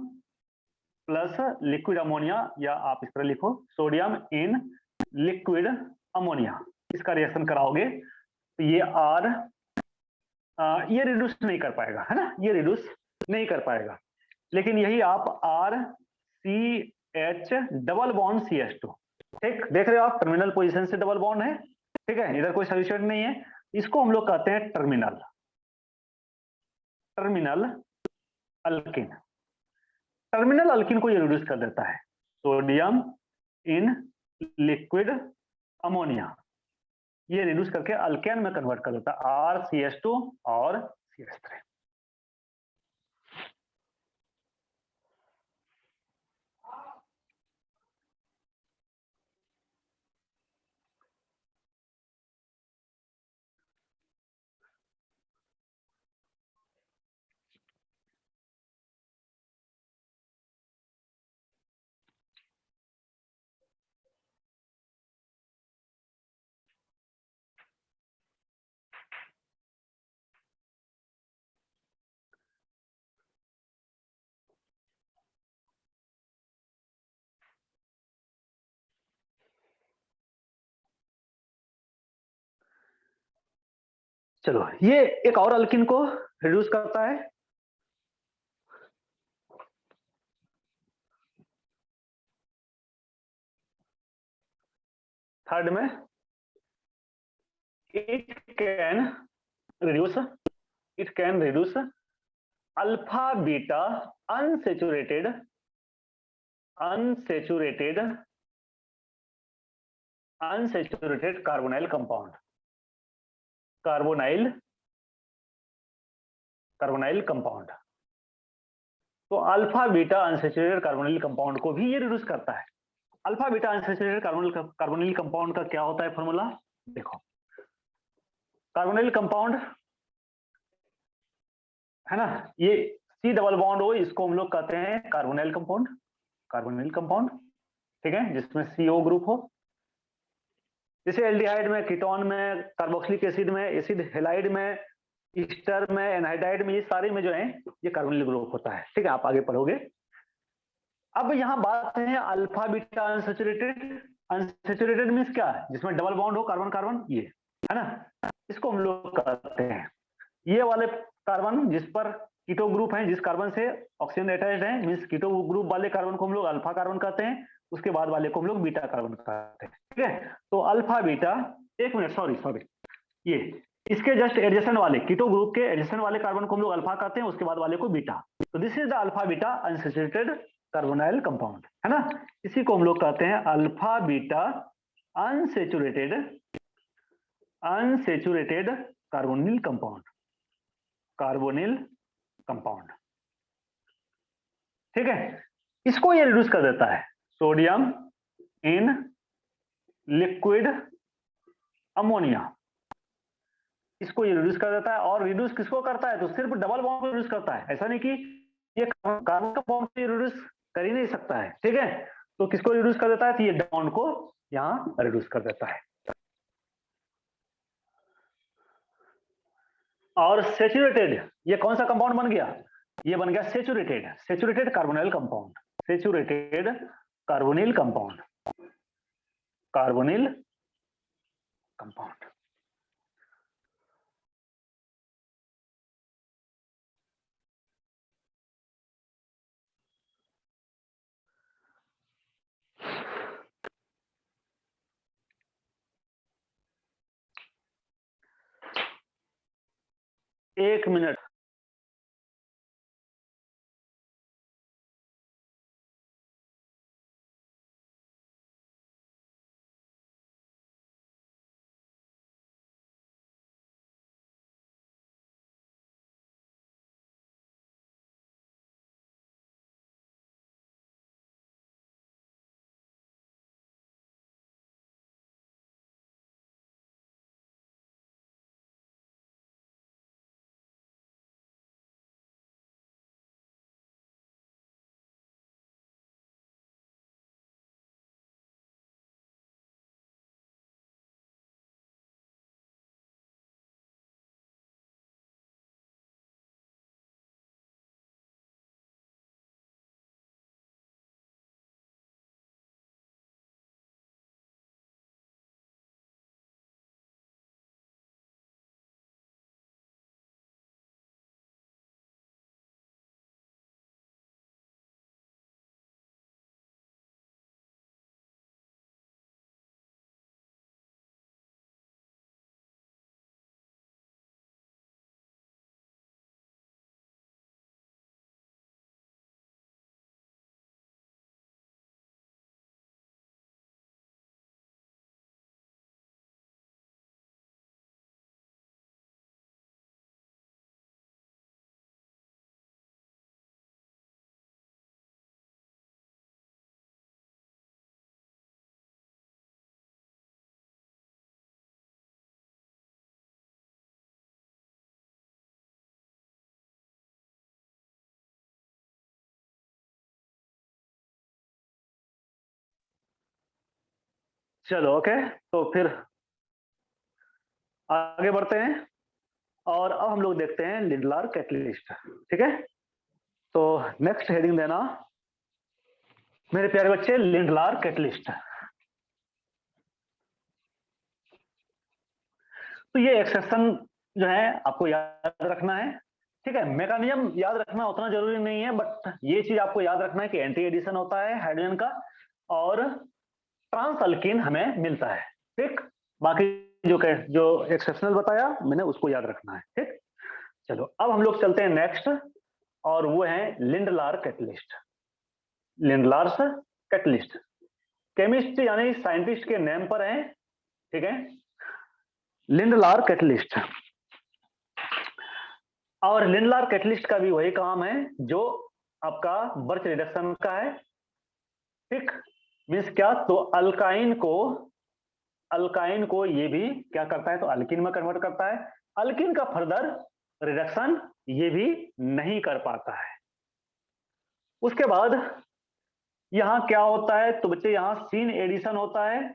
प्लस लिक्विड अमोनिया, या आप इस तरह लिखो सोडियम इन लिक्विड अमोनिया, इसका रिएक्शन कराओगे तो ये आर, ये रिड्यूस नहीं कर पाएगा, है ना, ये रिड्यूस नहीं कर पाएगा। लेकिन यही आप R C H double bond C H two, ठीक, देख रहे हो आप, टर्मिनल पोजीशन से डबल बॉन्ड है, ठीक है, इधर कोई सब्स्टिट्यूएंट नहीं है, इसको हम लोग कहते हैं टर्मिनल अल्किन। टर्मिनल अल्किन को ये रिड्यूस कर देता है, सोडियम इन लिक्विड अमोनिया, ये रिड्यूस करके अल्केन में कन्वर्ट कर देता है, आर सी एच टू और सी एच थ्री। चलो, ये एक और अल्किन को रिड्यूस करता है, थर्ड में, it can reduce alpha beta unsaturated carbonyl compound. तो alpha beta unsaturated carbonyl compound को भी ये रिड्यूस करता है। Alpha beta unsaturated carbonyl compound का क्या होता है फॉर्मूला? देखो, कार्बोनाइल कंपाउंड है ना, ये सी डबल बॉन्ड हो, इसको हम लोग कहते हैं कार्बोनाइल कंपाउंड, ठीक है, जिसमें CO ग्रुप हो। जैसे एल्डिहाइड में, कीटोन में, कार्बोक्सिलिक एसिड में, एसिड हेलाइड में, ईस्टर में, एनहाइड्राइड में, ये सारे में जो है ये कार्बोनिल ग्रुप होता है, ठीक है, आप आगे पढ़ोगे। अब यहाँ बात है अल्फा बीटा अनसेचुरेटेड मींस क्या है? जिसमें डबल बॉन्ड हो कार्बन कार्बन, ये है ना, इसको हम लोग कहते हैं, ये वाले कार्बन जिस पर कीटो ग्रुप है, जिस कार्बन से ऑक्सीजन अटैच्ड है, मींस कीटो ग्रुप वाले कार्बन को हम लोग अल्फा कार्बन कहते हैं, उसके बाद वाले को हम लोग बीटा कार्बन कहते हैं, ठीक है। तो अल्फा बीटा, एक मिनट, सॉरी, ये इसके जस्ट एडजेसेंट वाले कीटो ग्रुप के एडजेसेंट वाले कार्बन को हम लोग अल्फा कहते हैं, उसके बाद वाले को बीटा। तो this is the alpha beta unsaturated carbonyl compound, है ना। इसी को हम लोग कहते हैं alpha beta unsaturated carbonyl compound, carbonyl compound. ठीक है, इसको ये रिड्यूस कर देता है सोडियम इन लिक्विड अमोनिया, इसको ये रिड्यूस कर देता है। और रिड्यूस किसको करता है, तो सिर्फ डबल बॉन्ड को रिड्यूस करता है, ऐसा नहीं कि ये कार्बन का बॉन्ड से रिड्यूस कर ही नहीं सकता है। ठीक है, तो किसको रिड्यूस कर देता है, तो ये बॉन्ड को यहां रिड्यूस कर देता है। और सेचुरेटेड, ये कौन सा कंपाउंड बन गया, ये बन गया saturated carbonyl compound, saturated carbonyl compound, carbonyl compound. एक मिनट, चलो ओके, तो फिर आगे बढ़ते हैं और अब हम लोग देखते हैं लिंडलार कैटलिस्ट। ठीक है, तो नेक्स्ट हेडिंग देना मेरे प्यारे बच्चे, लिंडलार कैटलिस्ट। तो ये एक्सेप्शन जो है आपको याद रखना है। ठीक है, मैकेनिज्म याद रखना उतना जरूरी नहीं है, बट ये चीज आपको याद रखना है कि एंटी एडिशन होता है हाइड्रोजन का और ट्रांस अल्कीन हमें मिलता है। ठीक, बाकी जो एक्सेप्शनल बताया मैंने उसको याद रखना है। ठीक, चलो अब हम लोग चलते हैं नेक्स्ट, और वो है Lindlar catalyst. Lindlar's catalyst chemist यानी साइंटिस्ट के नेम पर है। ठीक है, लिंडलार कैटलिस्ट। और लिंडलार कैटलिस्ट का भी वही काम है जो आपका बर्च रिडक्शन का है। ठीक, मीन्स क्या, तो अल्काइन को ये भी क्या करता है, तो अल्किन में कन्वर्ट करता है। अल्किन का फर्दर रिडक्शन ये भी नहीं कर पाता है। उसके बाद यहां क्या होता है, तो बच्चे यहां सीन एडिशन होता है,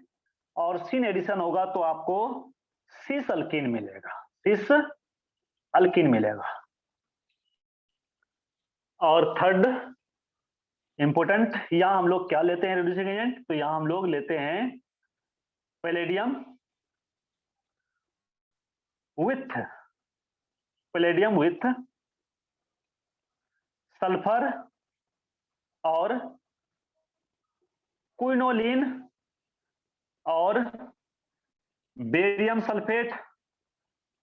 और सीन एडिशन होगा तो आपको सिस अल्किन मिलेगा, सिस अल्किन मिलेगा। और थर्ड इंपोर्टेंट, यहां हम लोग क्या लेते हैं रिड्यूसिंग एजेंट, तो यहां हम लोग लेते हैं पैलेडियम विथ सल्फर और क्विनोलिन और बेरियम सल्फेट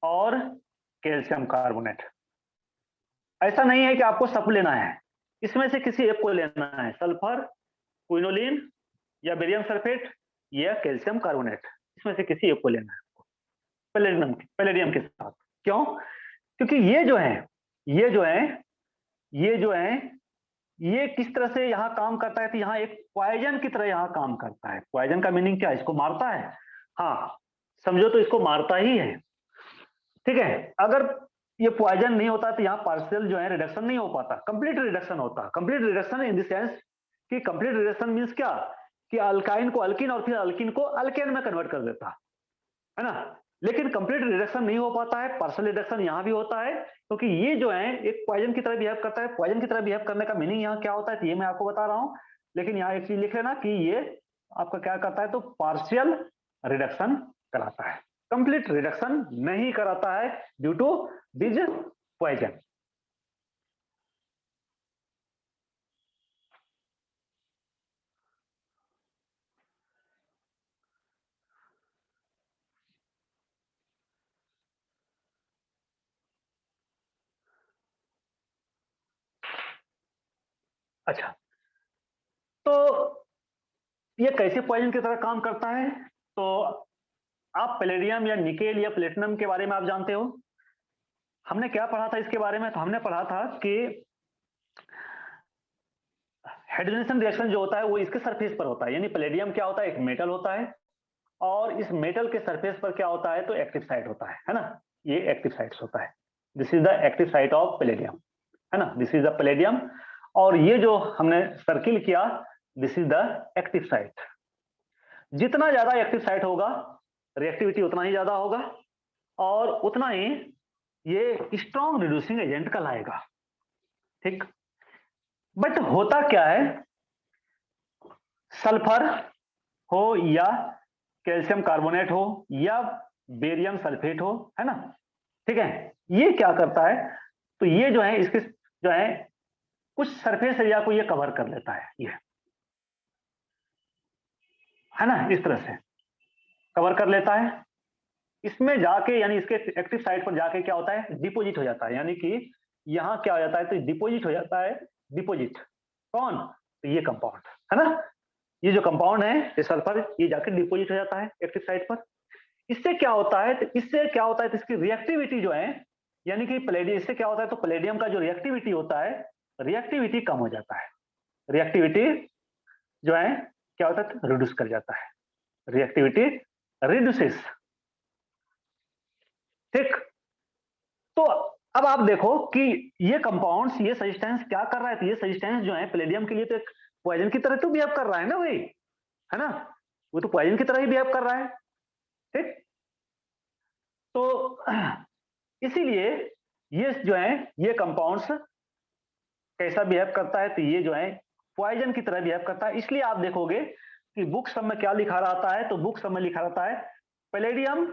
और कैल्शियम कार्बोनेट। ऐसा नहीं है कि आपको सब लेना है, इसमें से किसी एक को लेना है, सल्फर, क्विनोलिन या बेरियम सल्फेट या कैल्शियम कार्बोनेट, इसमें से किसी एक को लेना है आपको पैलेडियम के साथ। क्यों? क्योंकि ये जो है ये जो है ये जो है ये किस तरह से यहाँ काम करता है, तो यहाँ एक पॉइजन की तरह यहाँ काम करता है। पॉइजन का मीनिंग क्या है? इसको मारता है। हाँ, समझो तो इसको मारता ही है, ठीक है। अगर ये पॉइजन नहीं होता तो यहाँ पार्शियल जो है रिडक्शन नहीं हो पाता, कंप्लीट रिडक्शन होता। Complete reduction in the sense कि कंप्लीट रिडक्शन मींस क्या, कि अल्काइन को अल्किन और फिर अल्किन को अल्केन में कन्वर्ट कर देता है ना। लेकिन कंप्लीट रिडक्शन नहीं हो पाता है, पार्शियल रिडक्शन यहाँ भी होता है, क्योंकि ये जो है एक पॉइजन की तरह बिहेव करता है। पॉइजन की तरह बिहेव करने का मीनिंग यहाँ क्या होता है, तो ये मैं आपको बता रहा हूँ। लेकिन यहाँ एक चीज लिख लेना कि ये आपका क्या करता है, तो पार्शियल रिडक्शन कराता है, कंप्लीट रिडक्शन नहीं कराता है ड्यू टू दिस पॉइजन। अच्छा, तो ये कैसे पॉइजन की तरह काम करता है? तो आप पैलेडियम या निकेल या प्लेटिनम के बारे में आप जानते हो, हमने क्या पढ़ा था इसके बारे में? तो हमने पढ़ा था कि हाइड्रोजनेशन रिएक्शन जो होता है वो इसके सरफेस पर होता है। यानी पैलेडियम क्या होता है, एक मेटल होता है, और इस मेटल के सरफेस पर क्या होता है, तो एक्टिव साइट होता है ना। ये एक्टिव साइट्स होता है। This is the active site of palladium, है ना। दिस इज द पैलेडियम, और ये जो हमने सर्किल किया, this is the active site. जितना ज्यादा एक्टिव साइट होगा, रिएक्टिविटी उतना ही ज्यादा होगा, और उतना ही ये स्ट्रॉन्ग रिड्यूसिंग एजेंट कहलाएगा, ठीक। बट होता क्या है, सल्फर हो या कैल्शियम कार्बोनेट हो या बेरियम सल्फेट हो, है ना, ठीक है, ये क्या करता है, तो ये जो है इसके जो है कुछ सरफेस एरिया को ये कवर कर लेता है, ये है ना, इस तरह से कवर कर लेता है। इसमें जाके यानी इसके एक्टिव साइट पर जाके क्या होता है, डिपोजिट हो जाता है। यानी कि यहां क्या हो जाता है, तो डिपोजिट हो जाता है। डिपोजिट कौन, तो ये कंपाउंड, है ना, ये जो कंपाउंड है ये सल्फर, ये जाके डिपोजिट हो जाता है एक्टिव साइट पर। इससे क्या होता है, तो इससे क्या होता है, तो इसकी रिएक्टिविटी जो है, यानी कि पैलेडियम, इससे क्या होता है, तो पैलेडियम का जो रिएक्टिविटी होता है, रिएक्टिविटी कम हो जाता है। रिएक्टिविटी जो है क्या होता है, रिड्यूस कर जाता है। रिएक्टिविटी रिड्यूसेस, ठीक। तो अब आप देखो कि ये कंपाउंड्स, ये सब्सटेंस क्या कर रहा है, तो ये सब्सटेंस जो है पैलेडियम के लिए तो एक पॉइजन की तरह तो बिहेव कर रहा है ना भाई, है ना, वो तो पॉइजन की तरह ही बिहेव कर रहा है, ठीक। तो इसीलिए ये जो है ये कंपाउंड्स कैसा बिहेव करता है, तो ये जो है पॉइजन की तरह बिहेव करता है। इसलिए आप देखोगे कि बुक सब में क्या लिखा रहता है, तो बुक सब में लिखा रहता है पैलेडियम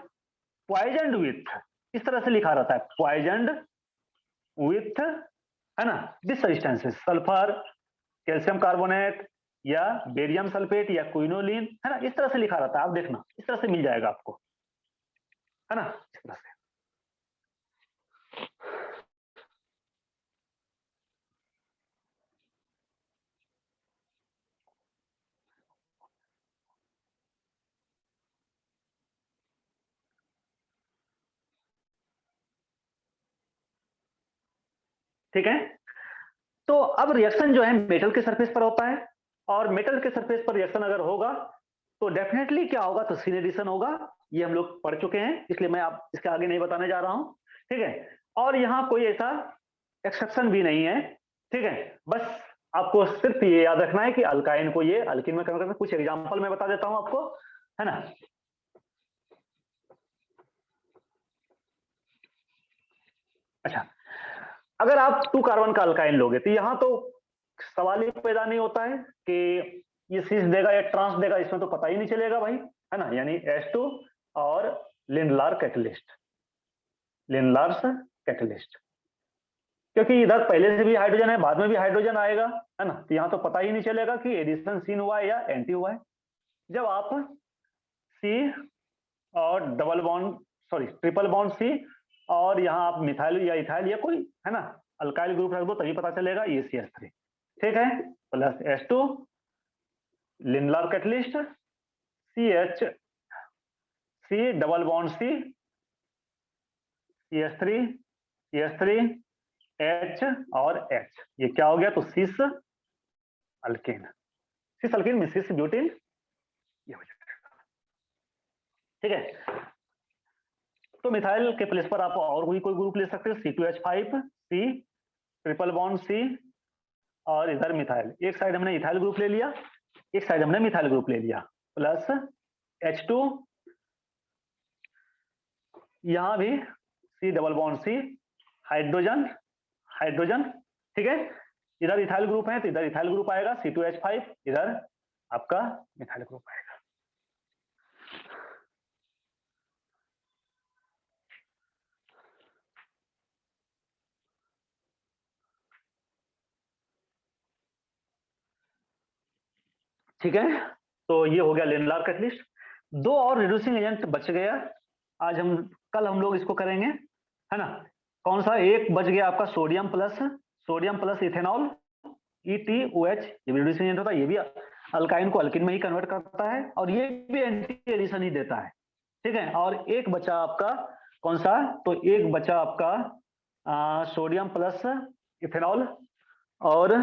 पॉइजनड विथ, इस तरह से लिखा रहता है, पॉइजनड विथ, है ना, this substances, sulphur, calcium carbonate या बेरियम सल्फेट या क्विनोलिन, है ना, इस तरह से लिखा रहता है। आप देखना इस तरह से मिल जाएगा आपको, है ना, इस तरह से, ठीक है। तो अब रिएक्शन जो है मेटल के सरफेस पर होता है, और मेटल के सरफेस पर रिएक्शन अगर होगा तो डेफिनेटली क्या होगा, तो सीन एडिशन होगा। ये हम लोग पढ़ चुके हैं, इसलिए मैं आप इसके आगे नहीं बताने जा रहा हूं, ठीक है। और यहाँ कोई ऐसा एक्सेप्शन भी नहीं है, ठीक है। बस आपको सिर्फ ये याद रखना है कि अल्काइन को ये अल्किन में कन्वर्ट करना। कुछ एग्जांपल मैं बता देता हूं आपको, है ना। अच्छा, अगर आप 2 कार्बन का अल्काइन लोगे तो यहाँ तो सवाल ही पैदा नहीं होता है कि ये सिस देगा या ट्रांस देगा, इसमें तो पता ही नहीं चलेगा भाई, है ना। यानी H2 और लिंडलार कैटलिस्ट, लिंडलार्स कैटलिस्ट, क्योंकि इधर पहले से भी हाइड्रोजन है, बाद में भी हाइड्रोजन आएगा, है ना, तो यहाँ तो पता ही नहीं चलेगा कि एडिशन सीन हुआ है या एंटी हुआ है। जब आप सी और double bond, sorry triple bond C और यहाँ आप मिथाइल या इथाइल या कोई है ना अल्काइल ग्रुप रख दो तभी पता चलेगा ये CH3। ठीक है, plus H2 Lindlar catalyst CH C double bond C CH3 CH3 H और H, ये क्या हो गया तो सिस अल्केन। सिस अल्केन में सिस ब्यूटेन ये हो जाएगा। ठीक है, तो मिथाइल के प्लेस पर आप और कोई ग्रुप ले सकते हो C2H5 C triple bond C और इधर मिथाइल। एक साइड हमने इथाइल ग्रुप ले लिया, एक साइड हमने मिथाइल ग्रुप ले लिया, प्लस H2 यहां भी C double bond C hydrogen hydrogen. ठीक है, इधर इथाइल ग्रुप है तो इधर इथाइल ग्रुप आएगा C2H5, इधर आपका मिथाइल ग्रुप आएगा। ठीक है, तो ये हो गया लेनलार कैटलिस्ट। दो और रिड्यूसिंग एजेंट बच गया, आज हम कल हम लोग इसको करेंगे, है ना। कौन सा एक बच गया आपका सोडियम प्लस इथेनॉल ETOH, ये भी रिड्यूसिंग एजेंट होता है, ये भी अल्काइन को अल्किन में ही कन्वर्ट करता है और ये भी एंटी एडिशन ही देता है। ठीक है, और एक बचा आपका कौन सा, तो एक बचा आपका सोडियम प्लस इथेनॉल और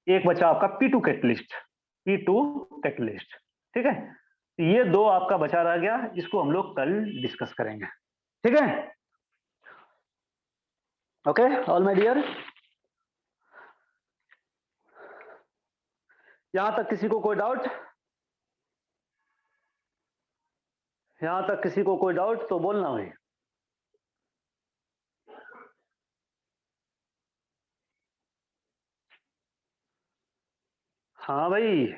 एक बचा आपका P2 कैटलिस्ट। ठीक है, ये दो आपका बचा रह गया, इसको हम लोग कल डिस्कस करेंगे। ठीक है, ओके ऑल माय डियर। यहां तक किसी को कोई डाउट, यहां तक किसी को कोई डाउट तो बोलना भाई। हाँ भाई,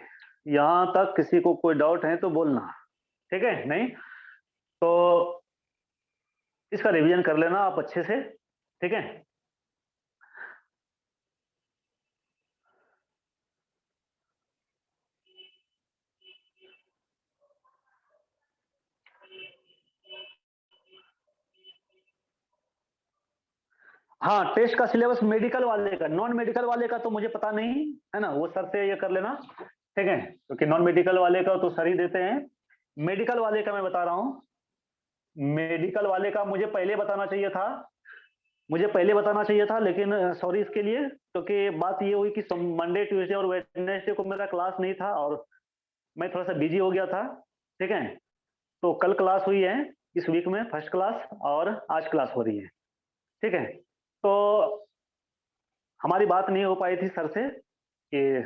यहां तक किसी को कोई डाउट है तो बोलना। ठीक है, नहीं तो इसका रिवीजन कर लेना आप अच्छे से। ठीक है, हाँ टेस्ट का सिलेबस मेडिकल वाले का, नॉन मेडिकल वाले का तो मुझे पता नहीं है ना, वो सर से ये कर लेना। ठीक है, क्योंकि नॉन मेडिकल वाले का तो सर ही देते हैं, मेडिकल वाले का मैं बता रहा हूँ। मेडिकल वाले का मुझे पहले बताना चाहिए था, लेकिन सॉरी इसके लिए, क्योंकि बात ये हुई कि मंडे ट्यूसडे और वेडनेसडे को मेरा क्लास नहीं था और मैं थोड़ा सा बिजी हो गया था। ठीक है, तो कल क्लास हुई है इस वीक में, फर्स्ट क्लास, और आज क्लास हो रही है। ठीक है, तो हमारी बात नहीं हो पाई थी सर से कि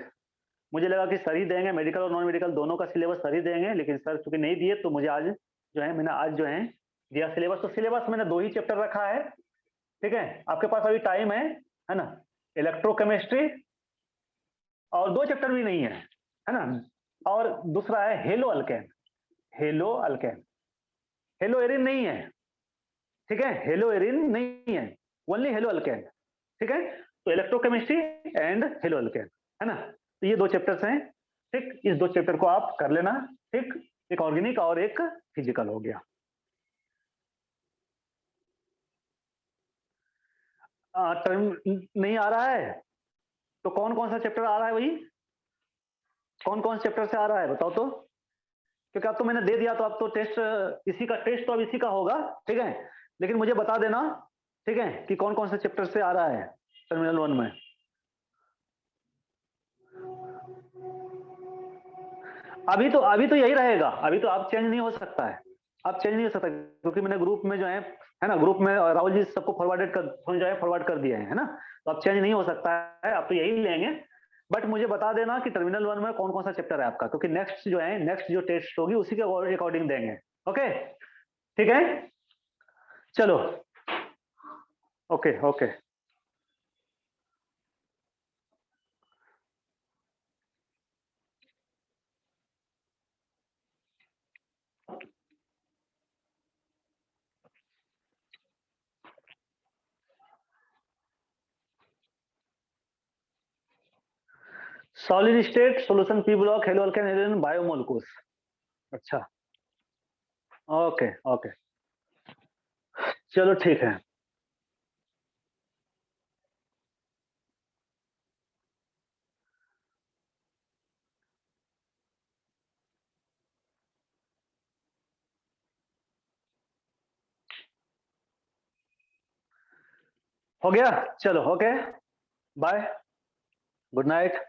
मुझे लगा कि सर ही देंगे, मेडिकल और नॉन मेडिकल दोनों का सिलेबस सर ही देंगे, लेकिन सर चूंकि नहीं दिए तो मुझे आज जो है मैंने आज जो है दिया सिलेबस। तो सिलेबस मैंने 2 ही चैप्टर रखा है। ठीक है, आपके पास अभी टाइम है ना, इलेक्ट्रोकेमिस्ट्री, और 2 चैप्टर भी नहीं है ना, और दूसरा है हेलो अल्केन, हेलो एरिन नहीं है। ठीक है, हेलो एरिन नहीं है, ओनली हेलो अल्केन। ठीक है, तो इलेक्ट्रोकेमिस्ट्री एंड हेलो अल्केन, है ना, तो ये 2 चैप्टर्स हैं। ठीक, इस 2 चैप्टर को आप कर लेना। ठीक, एक ऑर्गेनिक और एक फिजिकल हो गया। टर्म नहीं आ रहा है तो कौन कौन सा चैप्टर आ रहा है, वही कौन कौन से चैप्टर से आ रहा है बताओ तो, क्योंकि अब तो मैंने दे दिया तो अब तो टेस्ट इसी का, टेस्ट तो अब इसी का होगा। ठीक है, लेकिन मुझे बता देना, ठीक है, कि कौन कौन से चैप्टर से आ रहा है टर्मिनल 1 में। अभी तो यही रहेगा, अभी तो आप चेंज नहीं हो सकता है, आप चेंज नहीं हो सकता, क्योंकि मैंने ग्रुप में जो है ना, ग्रुप में राहुल जी सबको फॉरवर्ड कर दिए हैं, है ना, तो अब चेंज नहीं हो सकता है, आप तो यही लेंगे। बट मुझे बता देना कि टर्मिनल 1 में कौन कौन सा चैप्टर है आपका, क्योंकि नेक्स्ट जो टेस्ट होगी उसी के अकॉर्डिंग देंगे। ओके, ठीक है, चलो, okay okay. Solid state solution P block hello alkane biomolecules. अच्छा, ओके ओके। चलो ठीक है। हो गया? चलो ओके, बाय, गुड नाइट।